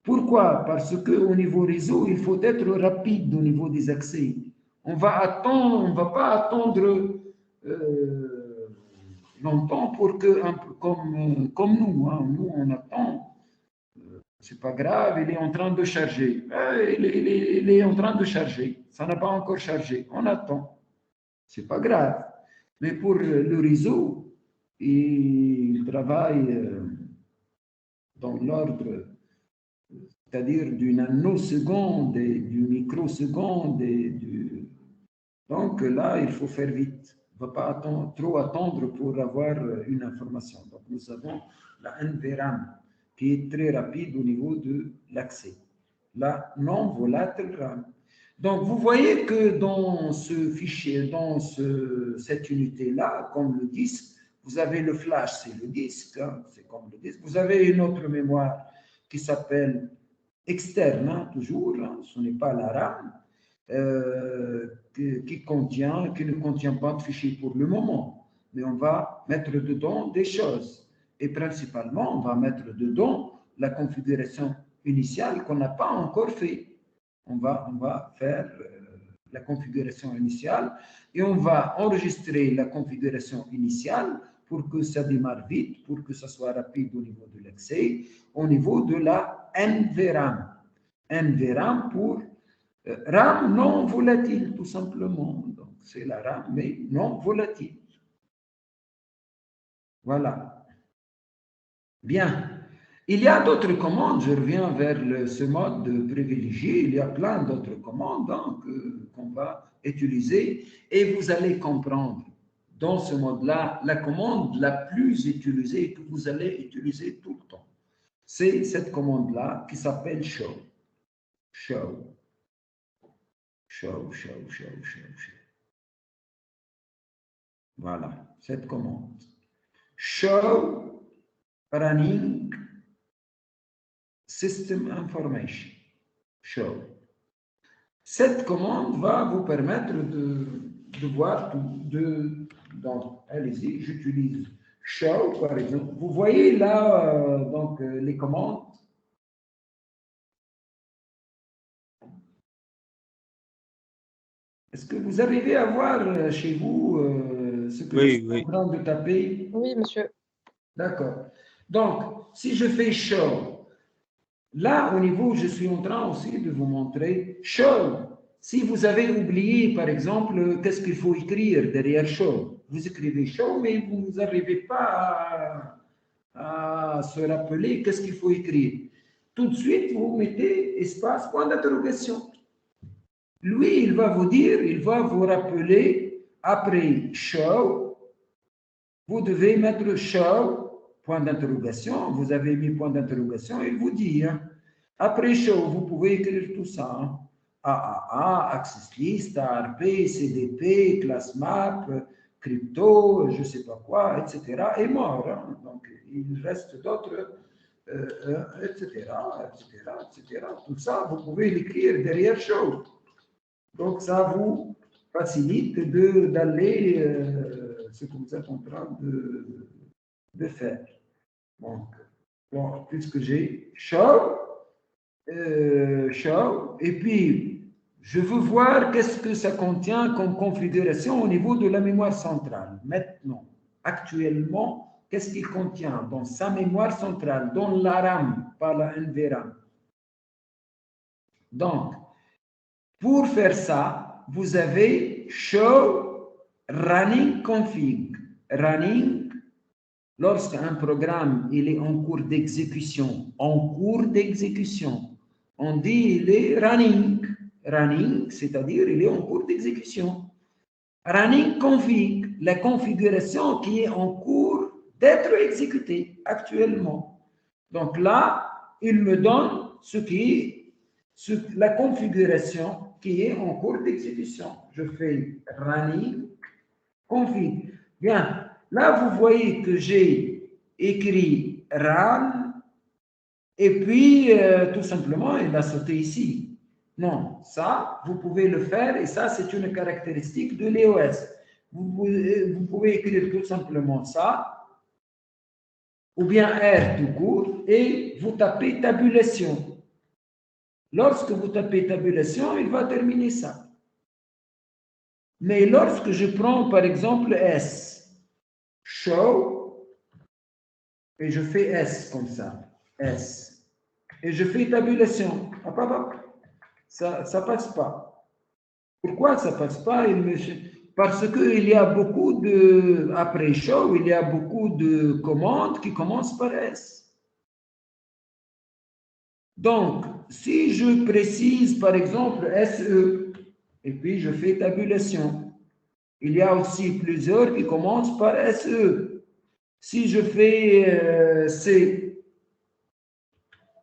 Pourquoi? Parce qu'au niveau réseau, il faut être rapide au niveau des accès. On va pas attendre longtemps pour que, un peu comme nous, hein, nous on attend, c'est pas grave, il est en train de charger. Il est en train de charger, ça n'a pas encore chargé, on attend, c'est pas grave. Mais pour le réseau, il travaille dans l'ordre, c'est-à-dire d'une nanoseconde et du microseconde. Donc là, il faut faire vite. On ne va pas trop attendre pour avoir une information. Donc nous avons la NVRAM qui est très rapide au niveau de l'accès. La non-volatile RAM. Donc vous voyez que dans ce fichier, dans cette unité-là, comme le disque, vous avez le flash, c'est le disque, hein, c'est comme le disque. Vous avez une autre mémoire qui s'appelle externe, hein, toujours, hein, ce n'est pas la RAM, qui ne contient pas de fichier pour le moment, mais on va mettre dedans des choses. Et principalement, on va mettre dedans la configuration initiale qu'on n'a pas encore fait. On va faire la configuration initiale et on va enregistrer la configuration initiale pour que ça démarre vite, pour que ça soit rapide au niveau de l'accès, au niveau de la NVRAM. NVRAM pour RAM non volatile, tout simplement. Donc, c'est la RAM, mais non volatile. Voilà. Bien. Il y a d'autres commandes, je reviens vers ce mode privilégié, il y a plein d'autres commandes hein, qu'on va utiliser et vous allez comprendre dans ce mode-là la commande la plus utilisée que vous allez utiliser tout le temps. C'est cette commande-là qui s'appelle show. Show. Show, show, show, show, show. Voilà, cette commande. Show running system information. Show. Cette commande va vous permettre de voir tout. Donc, allez-y, j'utilise show par exemple. Vous voyez là donc les commandes. Est-ce que vous arrivez à voir chez vous ce que je suis en train de taper? Oui, monsieur. D'accord. Donc, si je fais show, là, au niveau, je suis en train aussi de vous montrer show. Si vous avez oublié, par exemple, qu'est-ce qu'il faut écrire derrière show, vous écrivez show, mais vous n'arrivez pas à se rappeler qu'est-ce qu'il faut écrire. Tout de suite, vous mettez espace, point d'interrogation. Lui, il va vous dire, il va vous rappeler, après show, vous devez mettre show, point d'interrogation, vous avez mis point d'interrogation, il vous dit, hein, après show, vous pouvez écrire tout ça, hein, AAA, Access List, ARP, CDP, Class Map, Crypto, je ne sais pas quoi, etc., est mort, hein, donc il reste d'autres, etc., etc., etc., tout ça, vous pouvez l'écrire derrière show. Donc, ça vous facilite d'aller ce que vous êtes en train de faire. Donc, bon, puisque j'ai show, et puis je veux voir qu'est-ce que ça contient comme configuration au niveau de la mémoire centrale. Maintenant, actuellement, qu'est-ce qu'il contient dans sa mémoire centrale, dans la RAM, pas la NVRAM. Donc, pour faire ça, vous avez show running config. Running, lorsqu'un programme il est en cours d'exécution, on dit il est running. Running, c'est-à-dire il est en cours d'exécution. Running config, la configuration qui est en cours d'être exécutée actuellement. Donc là, il me donne la configuration qui est en cours d'exécution. Je fais running config. Bien, là vous voyez que j'ai écrit run et puis tout simplement il a sauté ici. Non, ça vous pouvez le faire et ça c'est une caractéristique de l'EOS. Vous pouvez écrire tout simplement ça ou bien R tout court, et vous tapez tabulation. Lorsque vous tapez tabulation, il va terminer ça. Mais lorsque je prends par exemple S, show, et je fais S comme ça, S, et je fais tabulation, ça ne passe pas. Pourquoi ça ne passe pas? Parce qu'il y a beaucoup de, après show, il y a beaucoup de commandes qui commencent par S. Donc, si je précise par exemple SE, et puis je fais tabulation, il y a aussi plusieurs qui commencent par SE. Si je fais C,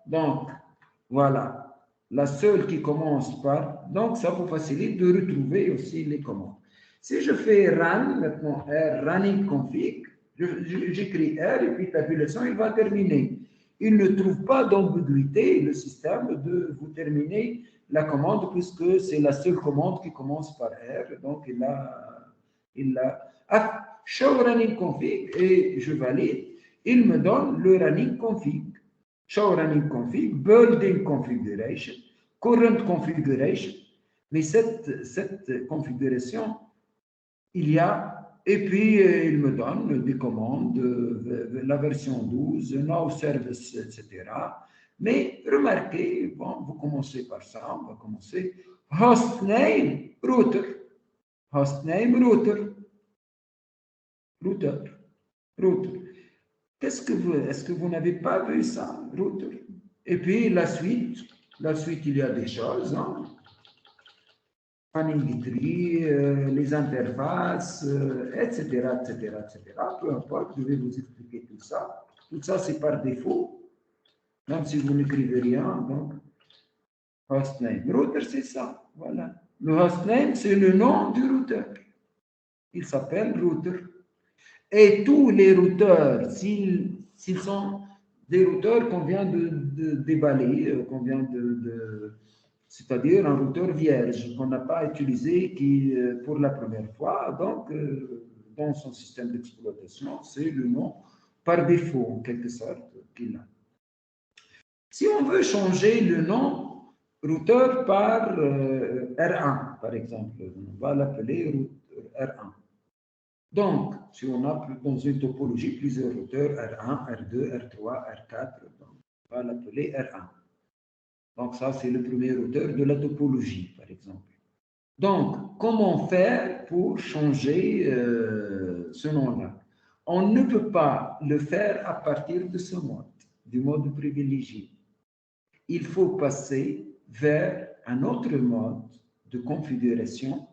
donc voilà, la seule qui commence par, donc ça vous facilite de retrouver aussi les commandes. Si je fais run, maintenant R, running config, j'écris R et puis tabulation, il va terminer. Il ne trouve pas d'ambiguïté, le système, de vous terminer la commande, puisque c'est la seule commande qui commence par R. Donc, il a show running config et je valide. Il me donne le running config. Show running config, building configuration, current configuration. Mais cette configuration, il y a, et puis il me donne des commandes, la version 12, no service, etc. Mais remarquez, bon, vous commencez par ça, on va commencer. Hostname, router. Hostname, router. Router. Router. Est-ce que vous n'avez pas vu ça, router? Et puis la suite, il y a des choses, hein? Running tree, les interfaces, etc., etc., etc. Peu importe, je vais vous expliquer tout ça. Tout ça, c'est par défaut, même si vous n'écrivez rien. Donc, hostname. Router, c'est ça. Voilà. Le hostname, c'est le nom du routeur. Il s'appelle router. Et tous les routeurs, s'ils sont des routeurs qu'on vient de déballer, qu'on vient c'est-à-dire un routeur vierge qu'on n'a pas utilisé qui, pour la première fois, donc dans son système d'exploitation, c'est le nom par défaut, en quelque sorte, qu'il a. Si on veut changer le nom routeur par R1, par exemple, on va l'appeler R1. Donc, si on a dans une topologie plusieurs routeurs R1, R2, R3, R4, on va l'appeler R1. Donc, ça, c'est le premier routeur de la topologie, par exemple. Donc, comment faire pour changer ce nom-là? On ne peut pas le faire à partir de ce mode, du mode privilégié. Il faut passer vers un autre mode de configuration.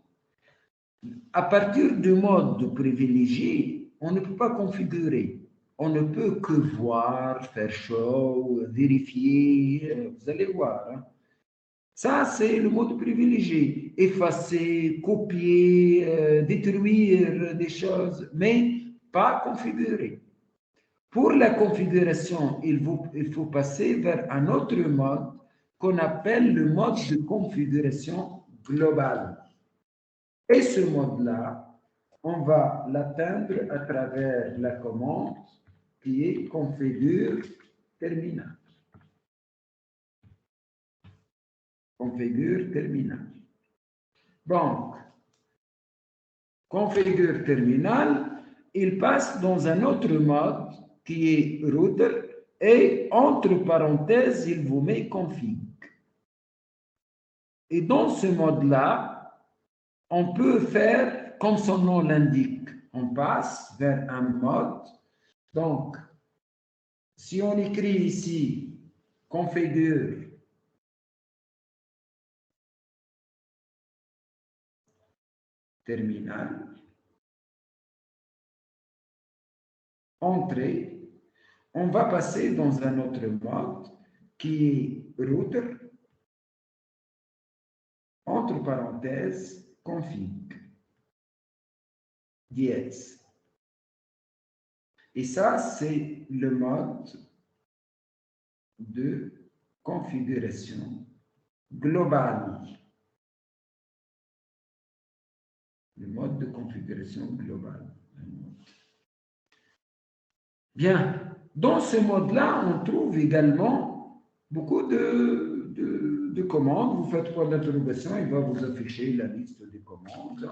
À partir du mode privilégié, on ne peut pas configurer. On ne peut que voir, faire show, vérifier, vous allez voir. Hein. Ça, c'est le mode privilégié. Effacer, copier, détruire des choses, mais pas configurer. Pour la configuration, il faut passer vers un autre mode qu'on appelle le mode de configuration globale. Et ce mode-là, on va l'atteindre à travers la commande qui est configure terminal. Configure terminal. Donc, configure terminal, il passe dans un autre mode qui est router et entre parenthèses, il vous met config. Et dans ce mode-là, on peut faire comme son nom l'indique. On passe vers un mode. Donc, si on écrit ici configure terminal, entrée, on va passer dans un autre mode qui est router, entre parenthèses, config, dièse. Et ça, c'est le mode de configuration globale. Le mode de configuration globale. Bien. Dans ce mode-là, on trouve également beaucoup de commandes. Vous faites point d'interrogation, il va vous afficher la liste des commandes.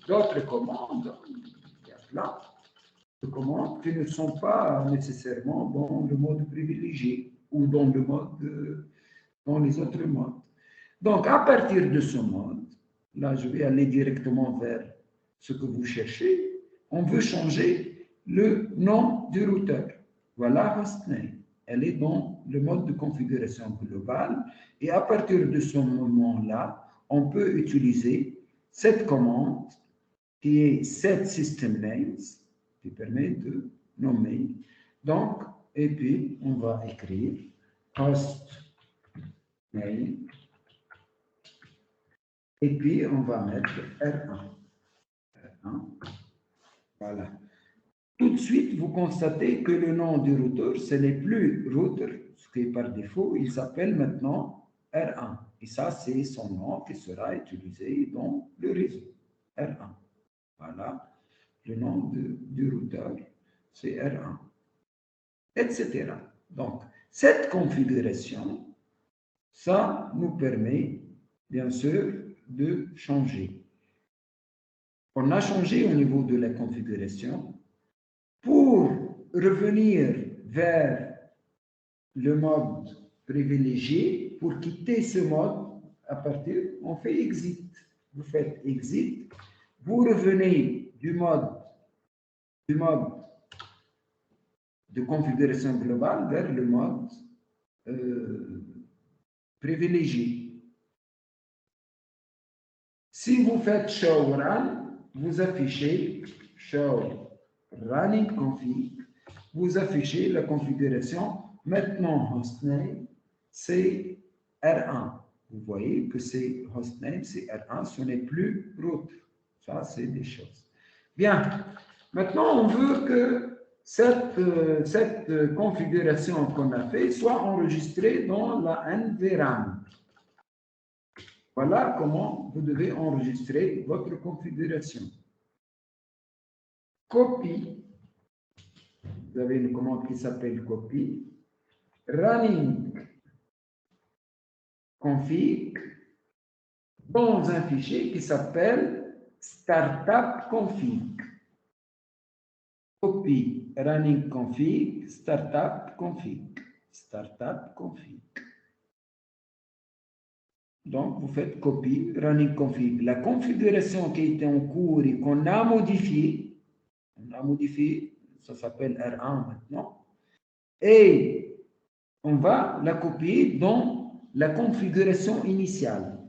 D'autres commandes, il y a plein de commandes qui ne sont pas nécessairement dans le mode privilégié ou dans les autres modes. Donc, à partir de ce mode, là, je vais aller directement vers ce que vous cherchez. On veut changer le nom du routeur. Voilà hostname. Elle est dans le mode de configuration globale. Et à partir de ce moment-là, on peut utiliser cette commande qui est set system names, qui permet de nommer. Donc, et puis, on va écrire hostname. Et puis, on va mettre R1. R1. Voilà. Tout de suite, vous constatez que le nom du routeur, ce n'est plus router, ce qui est par défaut, il s'appelle maintenant R1. Et ça, c'est son nom qui sera utilisé dans le réseau. R1. Voilà. Le nom du routeur, c'est R1. Etc. Donc, cette configuration, ça nous permet, bien sûr, de changer. On a changé au niveau de la configuration. Pour revenir vers le mode privilégié, pour quitter ce mode, à partir, on fait exit. Vous faites exit, vous revenez du mode de configuration globale vers le mode privilégié. Si vous faites show run, vous affichez show running config, vous affichez la configuration. Maintenant, hostname, c'est R1. Vous voyez que c'est hostname, c'est R1, ce n'est plus root. Ça, c'est des choses. Bien. Maintenant, on veut que cette configuration qu'on a fait soit enregistrée dans la NVRAM. Voilà comment vous devez enregistrer votre configuration. Copy. Vous avez une commande qui s'appelle copy. Running config dans un fichier qui s'appelle startup config. Copy running config startup config. Startup config. Donc, vous faites copy running config. La configuration qui était en cours et qu'on a modifiée, ça s'appelle R1 maintenant, et on va la copier dans la configuration initiale.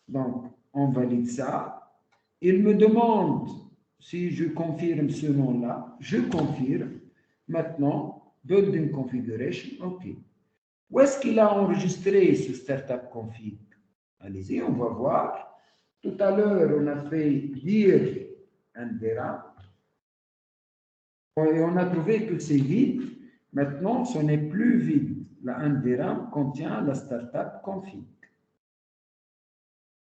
Donc, on valide ça. Il me demande si je confirme ce nom-là. Je confirme. Maintenant, building configuration, OK. Où est-ce qu'il a enregistré ce startup config? Allez-y, on va voir. Tout à l'heure, on a fait dire NVRAM. Et on a trouvé que c'est vide. Maintenant, ce n'est plus vide. La NVRAM contient la startup config.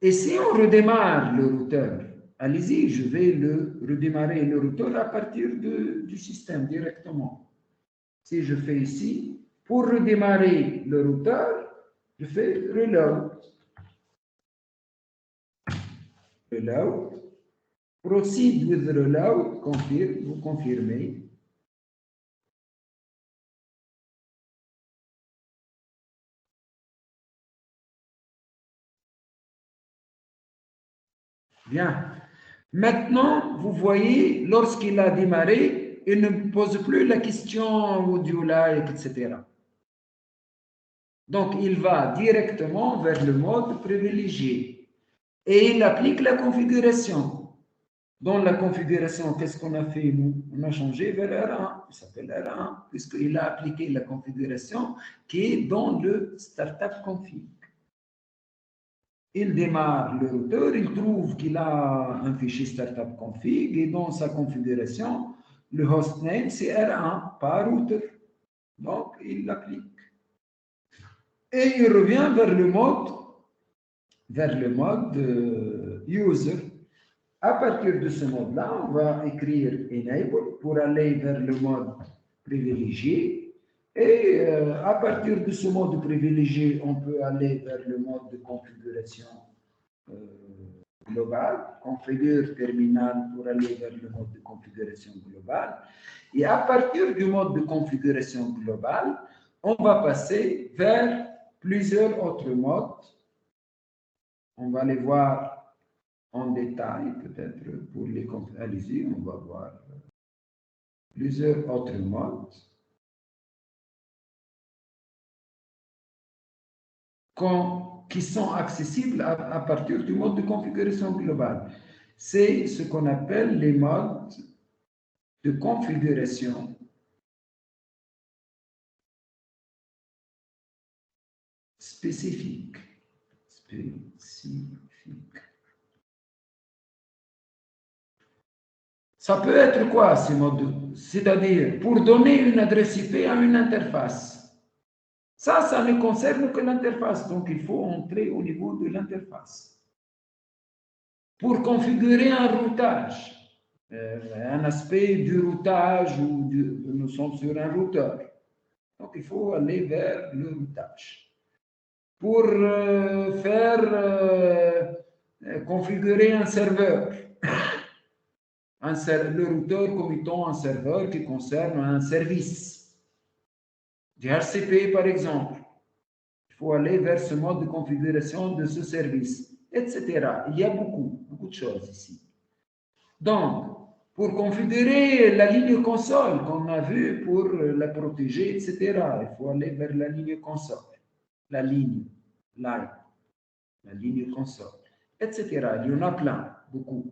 Et si on redémarre le routeur, allez-y, je vais redémarrer le routeur à partir du système directement. Si je fais ici, pour redémarrer le routeur, je fais reload. Reload. Proceed with reload, confirme, vous confirmez. Bien. Maintenant, vous voyez, lorsqu'il a démarré, il ne pose plus la question audio like, etc. Donc, il va directement vers le mode privilégié et il applique la configuration. Dans la configuration, qu'est-ce qu'on a fait, nous? On a changé vers R1, il s'appelle R1, puisqu'il a appliqué la configuration qui est dans le startup config. Il démarre le routeur, il trouve qu'il a un fichier startup config et dans sa configuration, le hostname c'est R1, pas router. Donc, il l'applique. Et il revient vers le mode user. À partir de ce mode-là, on va écrire enable pour aller vers le mode privilégié. Et à partir de ce mode privilégié, on peut aller vers le mode de configuration globale, configure terminal pour aller vers le mode de configuration globale. Et à partir du mode de configuration globale, on va passer vers plusieurs autres modes. On va les voir en détail, peut-être pour les allez-y, on va voir plusieurs autres modes qui sont accessibles à partir du mode de configuration globale. C'est ce qu'on appelle les modes de configuration spécifique. Ça peut être quoi ces modes? C'est-à-dire pour donner une adresse IP à une interface. Ça ne concerne que l'interface, donc il faut entrer au niveau de l'interface. Pour configurer un routage, un aspect du routage, nous sommes sur un routeur, donc il faut aller vers le routage. Pour configurer un serveur, le routeur comme étant un serveur qui concerne un service. DHCP, par exemple, il faut aller vers ce mode de configuration de ce service, etc. Il y a beaucoup de choses ici. Donc, pour configurer la ligne console qu'on a vue pour la protéger, etc., il faut aller vers la ligne console, la ligne console, etc. Il y en a plein, beaucoup.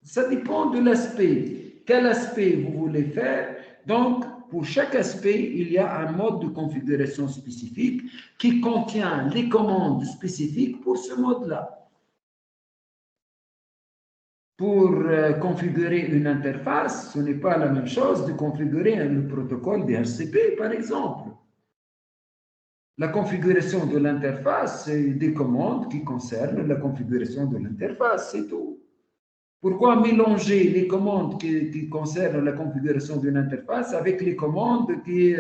Ça dépend de l'aspect. Quel aspect vous voulez faire? Donc, pour chaque aspect, il y a un mode de configuration spécifique qui contient les commandes spécifiques pour ce mode-là. Pour configurer une interface, ce n'est pas la même chose de configurer le protocole DHCP, par exemple. La configuration de l'interface, c'est des commandes qui concernent la configuration de l'interface, c'est tout. Pourquoi mélanger les commandes qui concernent la configuration d'une interface avec les commandes qui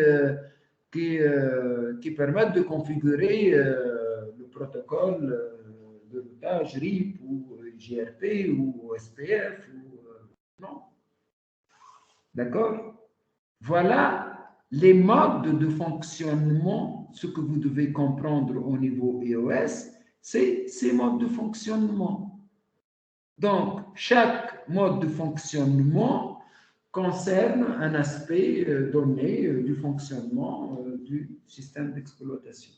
permettent de configurer le protocole de routage RIP ou JRP ou SPF non. D'accord? Voilà les modes de fonctionnement. Ce que vous devez comprendre au niveau EOS, c'est ces modes de fonctionnement. Donc, chaque mode de fonctionnement concerne un aspect donné du fonctionnement du système d'exploitation.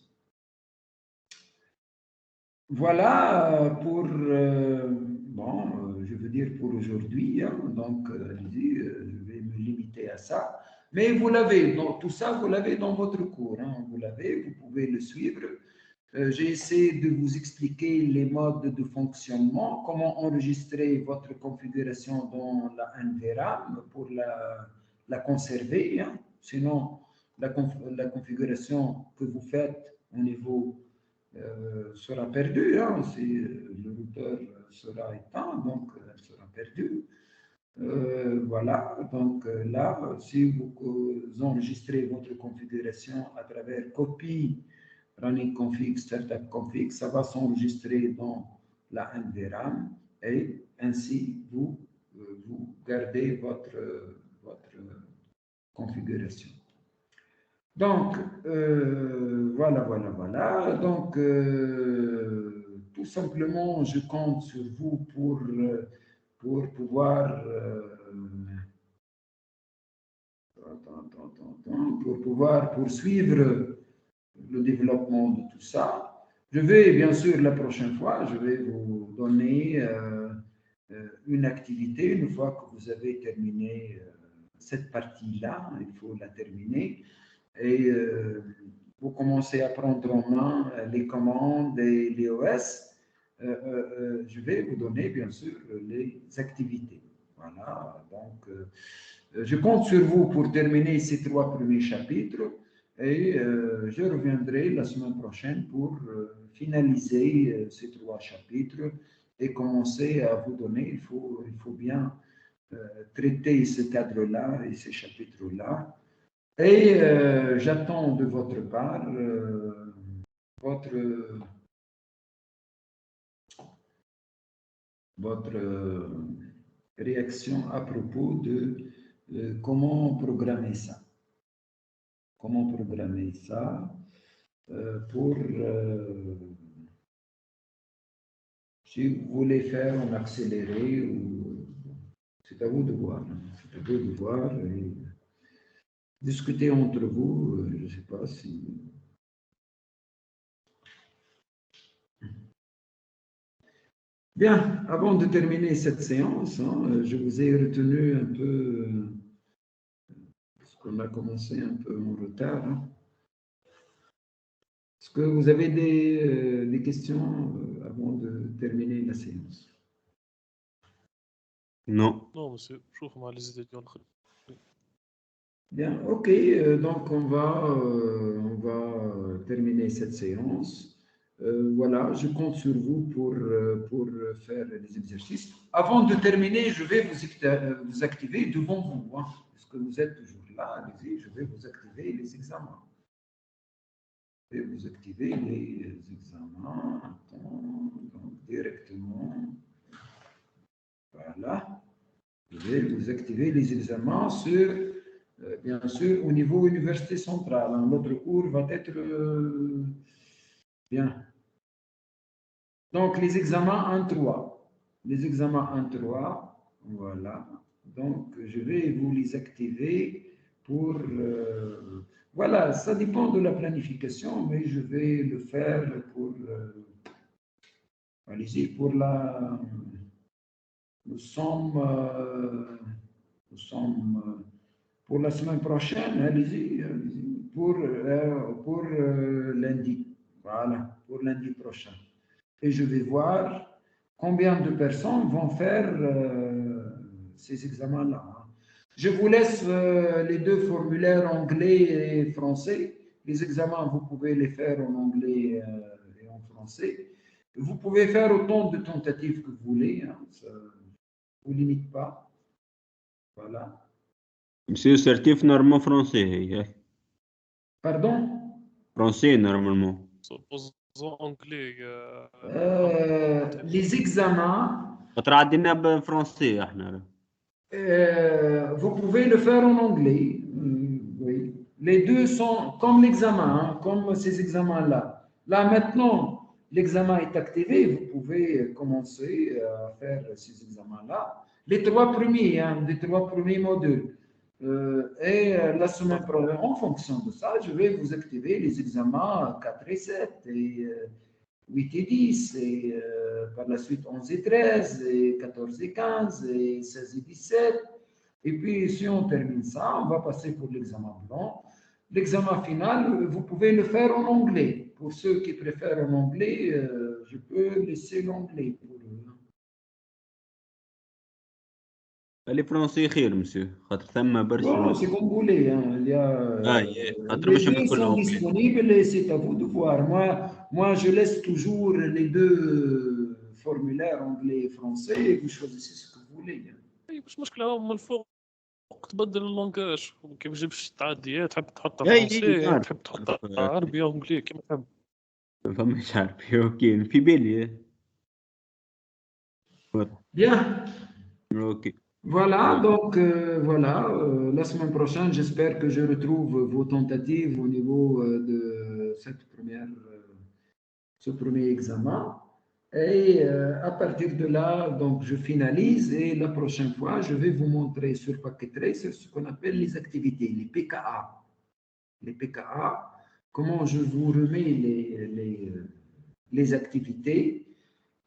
Voilà pour, je veux dire pour aujourd'hui. Hein, donc, je vais me limiter à ça. Mais vous l'avez, tout ça, vous l'avez dans votre cours. Hein, vous l'avez, vous pouvez le suivre. J'ai essayé de vous expliquer les modes de fonctionnement, comment enregistrer votre configuration dans la NVRAM pour la conserver. Hein. Sinon, la configuration que vous faites au niveau sera perdue. Hein. Si le routeur sera éteint, donc elle sera perdue. Voilà, donc là, si vous enregistrez votre configuration à travers copie, running config, startup config, ça va s'enregistrer dans la NVRAM et ainsi vous gardez votre configuration. Donc, voilà. Donc, tout simplement, je compte sur vous pour pouvoir poursuivre le développement de tout ça. Je vais, bien sûr, la prochaine fois, je vais vous donner une activité. Une fois que vous avez terminé cette partie-là, il faut la terminer. Et vous commencez à prendre en main les commandes et les OS. Je vais vous donner, bien sûr, les activités. Voilà, donc je compte sur vous pour terminer ces 3 premiers chapitres. Et je reviendrai la semaine prochaine pour finaliser ces 3 chapitres et commencer à vous donner. Il faut bien traiter ce cadre-là et ces chapitres-là. Et j'attends de votre part votre réaction à propos de comment programmer ça. Comment programmer ça pour, si vous voulez faire en accéléré, ou c'est à vous de voir. C'est à vous de voir et discuter entre vous. Je ne sais pas si... Bien, avant de terminer cette séance, je vous ai retenu un peu, parce qu'on a commencé un peu en retard. Est-ce que vous avez des questions avant de terminer la séance? Non. Non, monsieur. شوف مع les étudiants. Bien, ok. Donc, on va terminer cette séance. Voilà, je compte sur vous pour faire les exercices. Avant de terminer, je vais vous activer devant vous. Est-ce que vous êtes toujours là? Allez-y, je vais vous activer les examens. Je vais vous activer les examens. Attends, donc directement. Voilà. Je vais vous activer les examens sur, bien sûr, au niveau université centrale. Notre cours va être bien. Donc, les examens 1-3. Les examens 1-3, voilà. Donc, je vais vous les activer pour... voilà, ça dépend de la planification, mais je vais le faire pour... allez-y, pour la... Nous sommes pour la semaine prochaine, allez-y, pour lundi. Voilà, pour lundi prochain. Et je vais voir combien de personnes vont faire ces examens-là. Je vous laisse les deux formulaires anglais et français. Les examens, vous pouvez les faire en anglais et en français. Vous pouvez faire autant de tentatives que vous voulez. Ça ne vous limite pas. Voilà. Monsieur, certif normalement français. Pardon? Français normalement. Supposons anglais. Les examens, خاطر عندنا بالفرنسي احنا. vous pouvez le faire en anglais. Oui. Les deux sont comme l'examen, comme ces examens-là. Là, maintenant, l'examen est activé. Vous pouvez commencer à faire ces examens-là. Les trois premiers modules. Et la semaine prochaine, en fonction de ça, je vais vous activer les examens 4 et 7 et 8 et 10, et par la suite 11 et 13, et 14 et 15, et 16 et 17. Et puis, si on termine ça, on va passer pour l'examen blanc. L'examen final, vous pouvez le faire en anglais. Pour ceux qui préfèrent en anglais, je peux laisser l'anglais pour eux. Les français خير monsieur. خاطر ثم برشا. Bon, c'est comme vous voulez. Il y a, خاطر les باش deux نكون sont anglais. disponibles et c'est à vous de voir. Moi, je laisse toujours les deux formulaires anglais et français et vous choisissez ce que vous voulez. مش مشكلة من الفوق تبدل اللونجاج كيف جبت التعديات تحب تحطها أي فرنسي نعرف. تحب تحطها عربي أو أنجلي كيما تحب. فماش عارف اوكي في بالي. Bien. اوكي. Voilà, donc voilà, la semaine prochaine, j'espère que je retrouve vos tentatives au niveau de ce premier examen. Et à partir de là, donc je finalise et la prochaine fois, je vais vous montrer sur Paquet Tracer ce qu'on appelle les activités, les PKA. Les PKA, comment je vous remets les activités,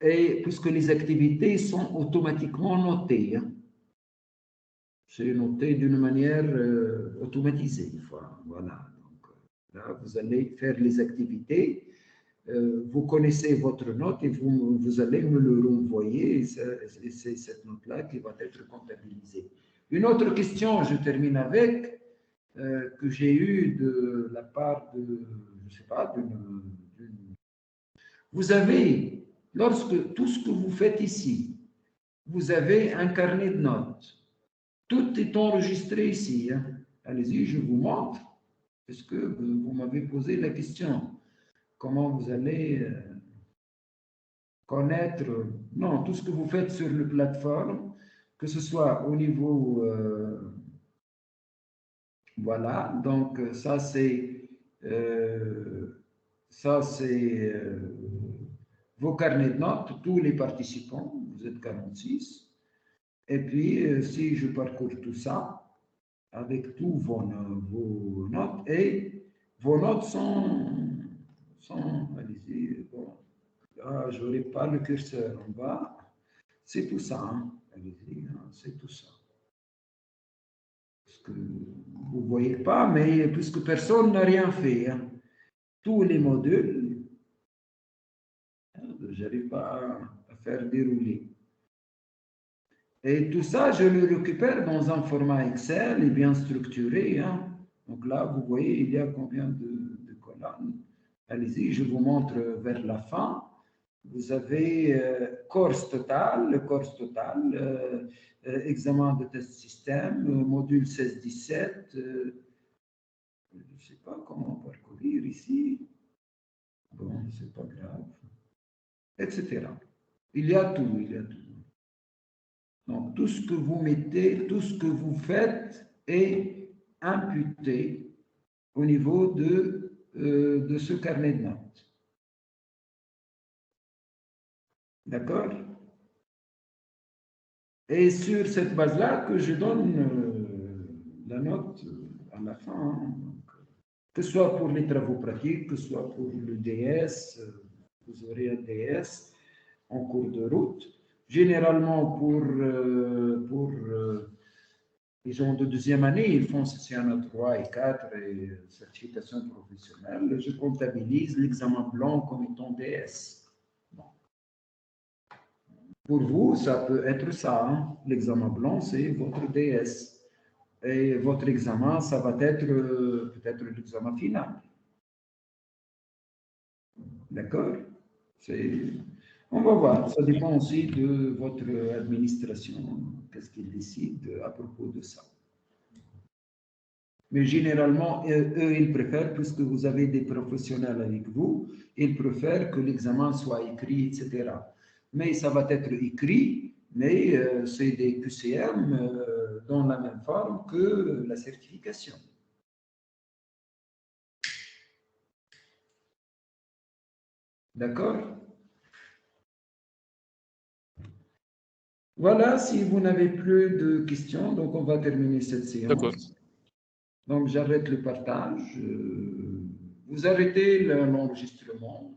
et puisque les activités sont automatiquement notées. C'est noté d'une manière automatisée. Voilà. Donc, là, vous allez faire les activités. Vous connaissez votre note et vous allez me le renvoyer. Et c'est cette note-là qui va être comptabilisée. Une autre question, je termine avec, que j'ai eue de la part de, je ne sais pas, vous avez, lorsque tout ce que vous faites ici, vous avez un carnet de notes. tout est enregistré ici. Hein. Allez-y, je vous montre, puisque vous m'avez posé la question. Comment vous allez connaître, non, tout ce que vous faites sur la plateforme, que ce soit au niveau, voilà, donc ça c'est vos carnets de notes, tous les participants, vous êtes 46, et puis si je parcours tout ça, avec tous vos notes, et vos notes sont allez-y, bon, là, je n'aurai pas le curseur en bas, c'est tout ça, hein. Allez-y, hein, c'est tout ça. Parce que vous ne voyez pas, mais puisque personne n'a rien fait, hein. Tous les modules, je n'arrive pas à faire dérouler. Et tout ça, je le récupère dans un format Excel et bien structuré. Hein. Donc là, vous voyez, il y a combien de colonnes. Allez-y, je vous montre vers la fin. Vous avez course total, examen de test système, module 16-17. Je ne sais pas comment parcourir ici. Bon, c'est pas grave. Etc. Il y a tout, il y a tout. Donc, tout ce que vous mettez, tout ce que vous faites est imputé au niveau de ce carnet de notes. D'accord? Et sur cette base-là que je donne la note à la fin, hein. Que ce soit pour les travaux pratiques, que ce soit pour le DS, vous aurez un DS en cours de route. Généralement, pour les gens de deuxième année, ils font CCNA 3 et 4 et certification professionnelle. Je comptabilise l'examen blanc comme étant DS. Bon. Pour vous, ça peut être ça. Hein. L'examen blanc, c'est votre DS. Et votre examen, ça va être peut-être l'examen final. D'accord? On va voir. Ça dépend aussi de votre administration. Qu'est-ce qu'ils décident à propos de ça. Mais généralement, eux, ils préfèrent, puisque vous avez des professionnels avec vous, ils préfèrent que l'examen soit écrit, etc. Mais ça va être écrit, mais c'est des QCM dans la même forme que la certification. D'accord? Voilà, si vous n'avez plus de questions, donc on va terminer cette séance. D'accord. Donc j'arrête le partage. Vous arrêtez l'enregistrement.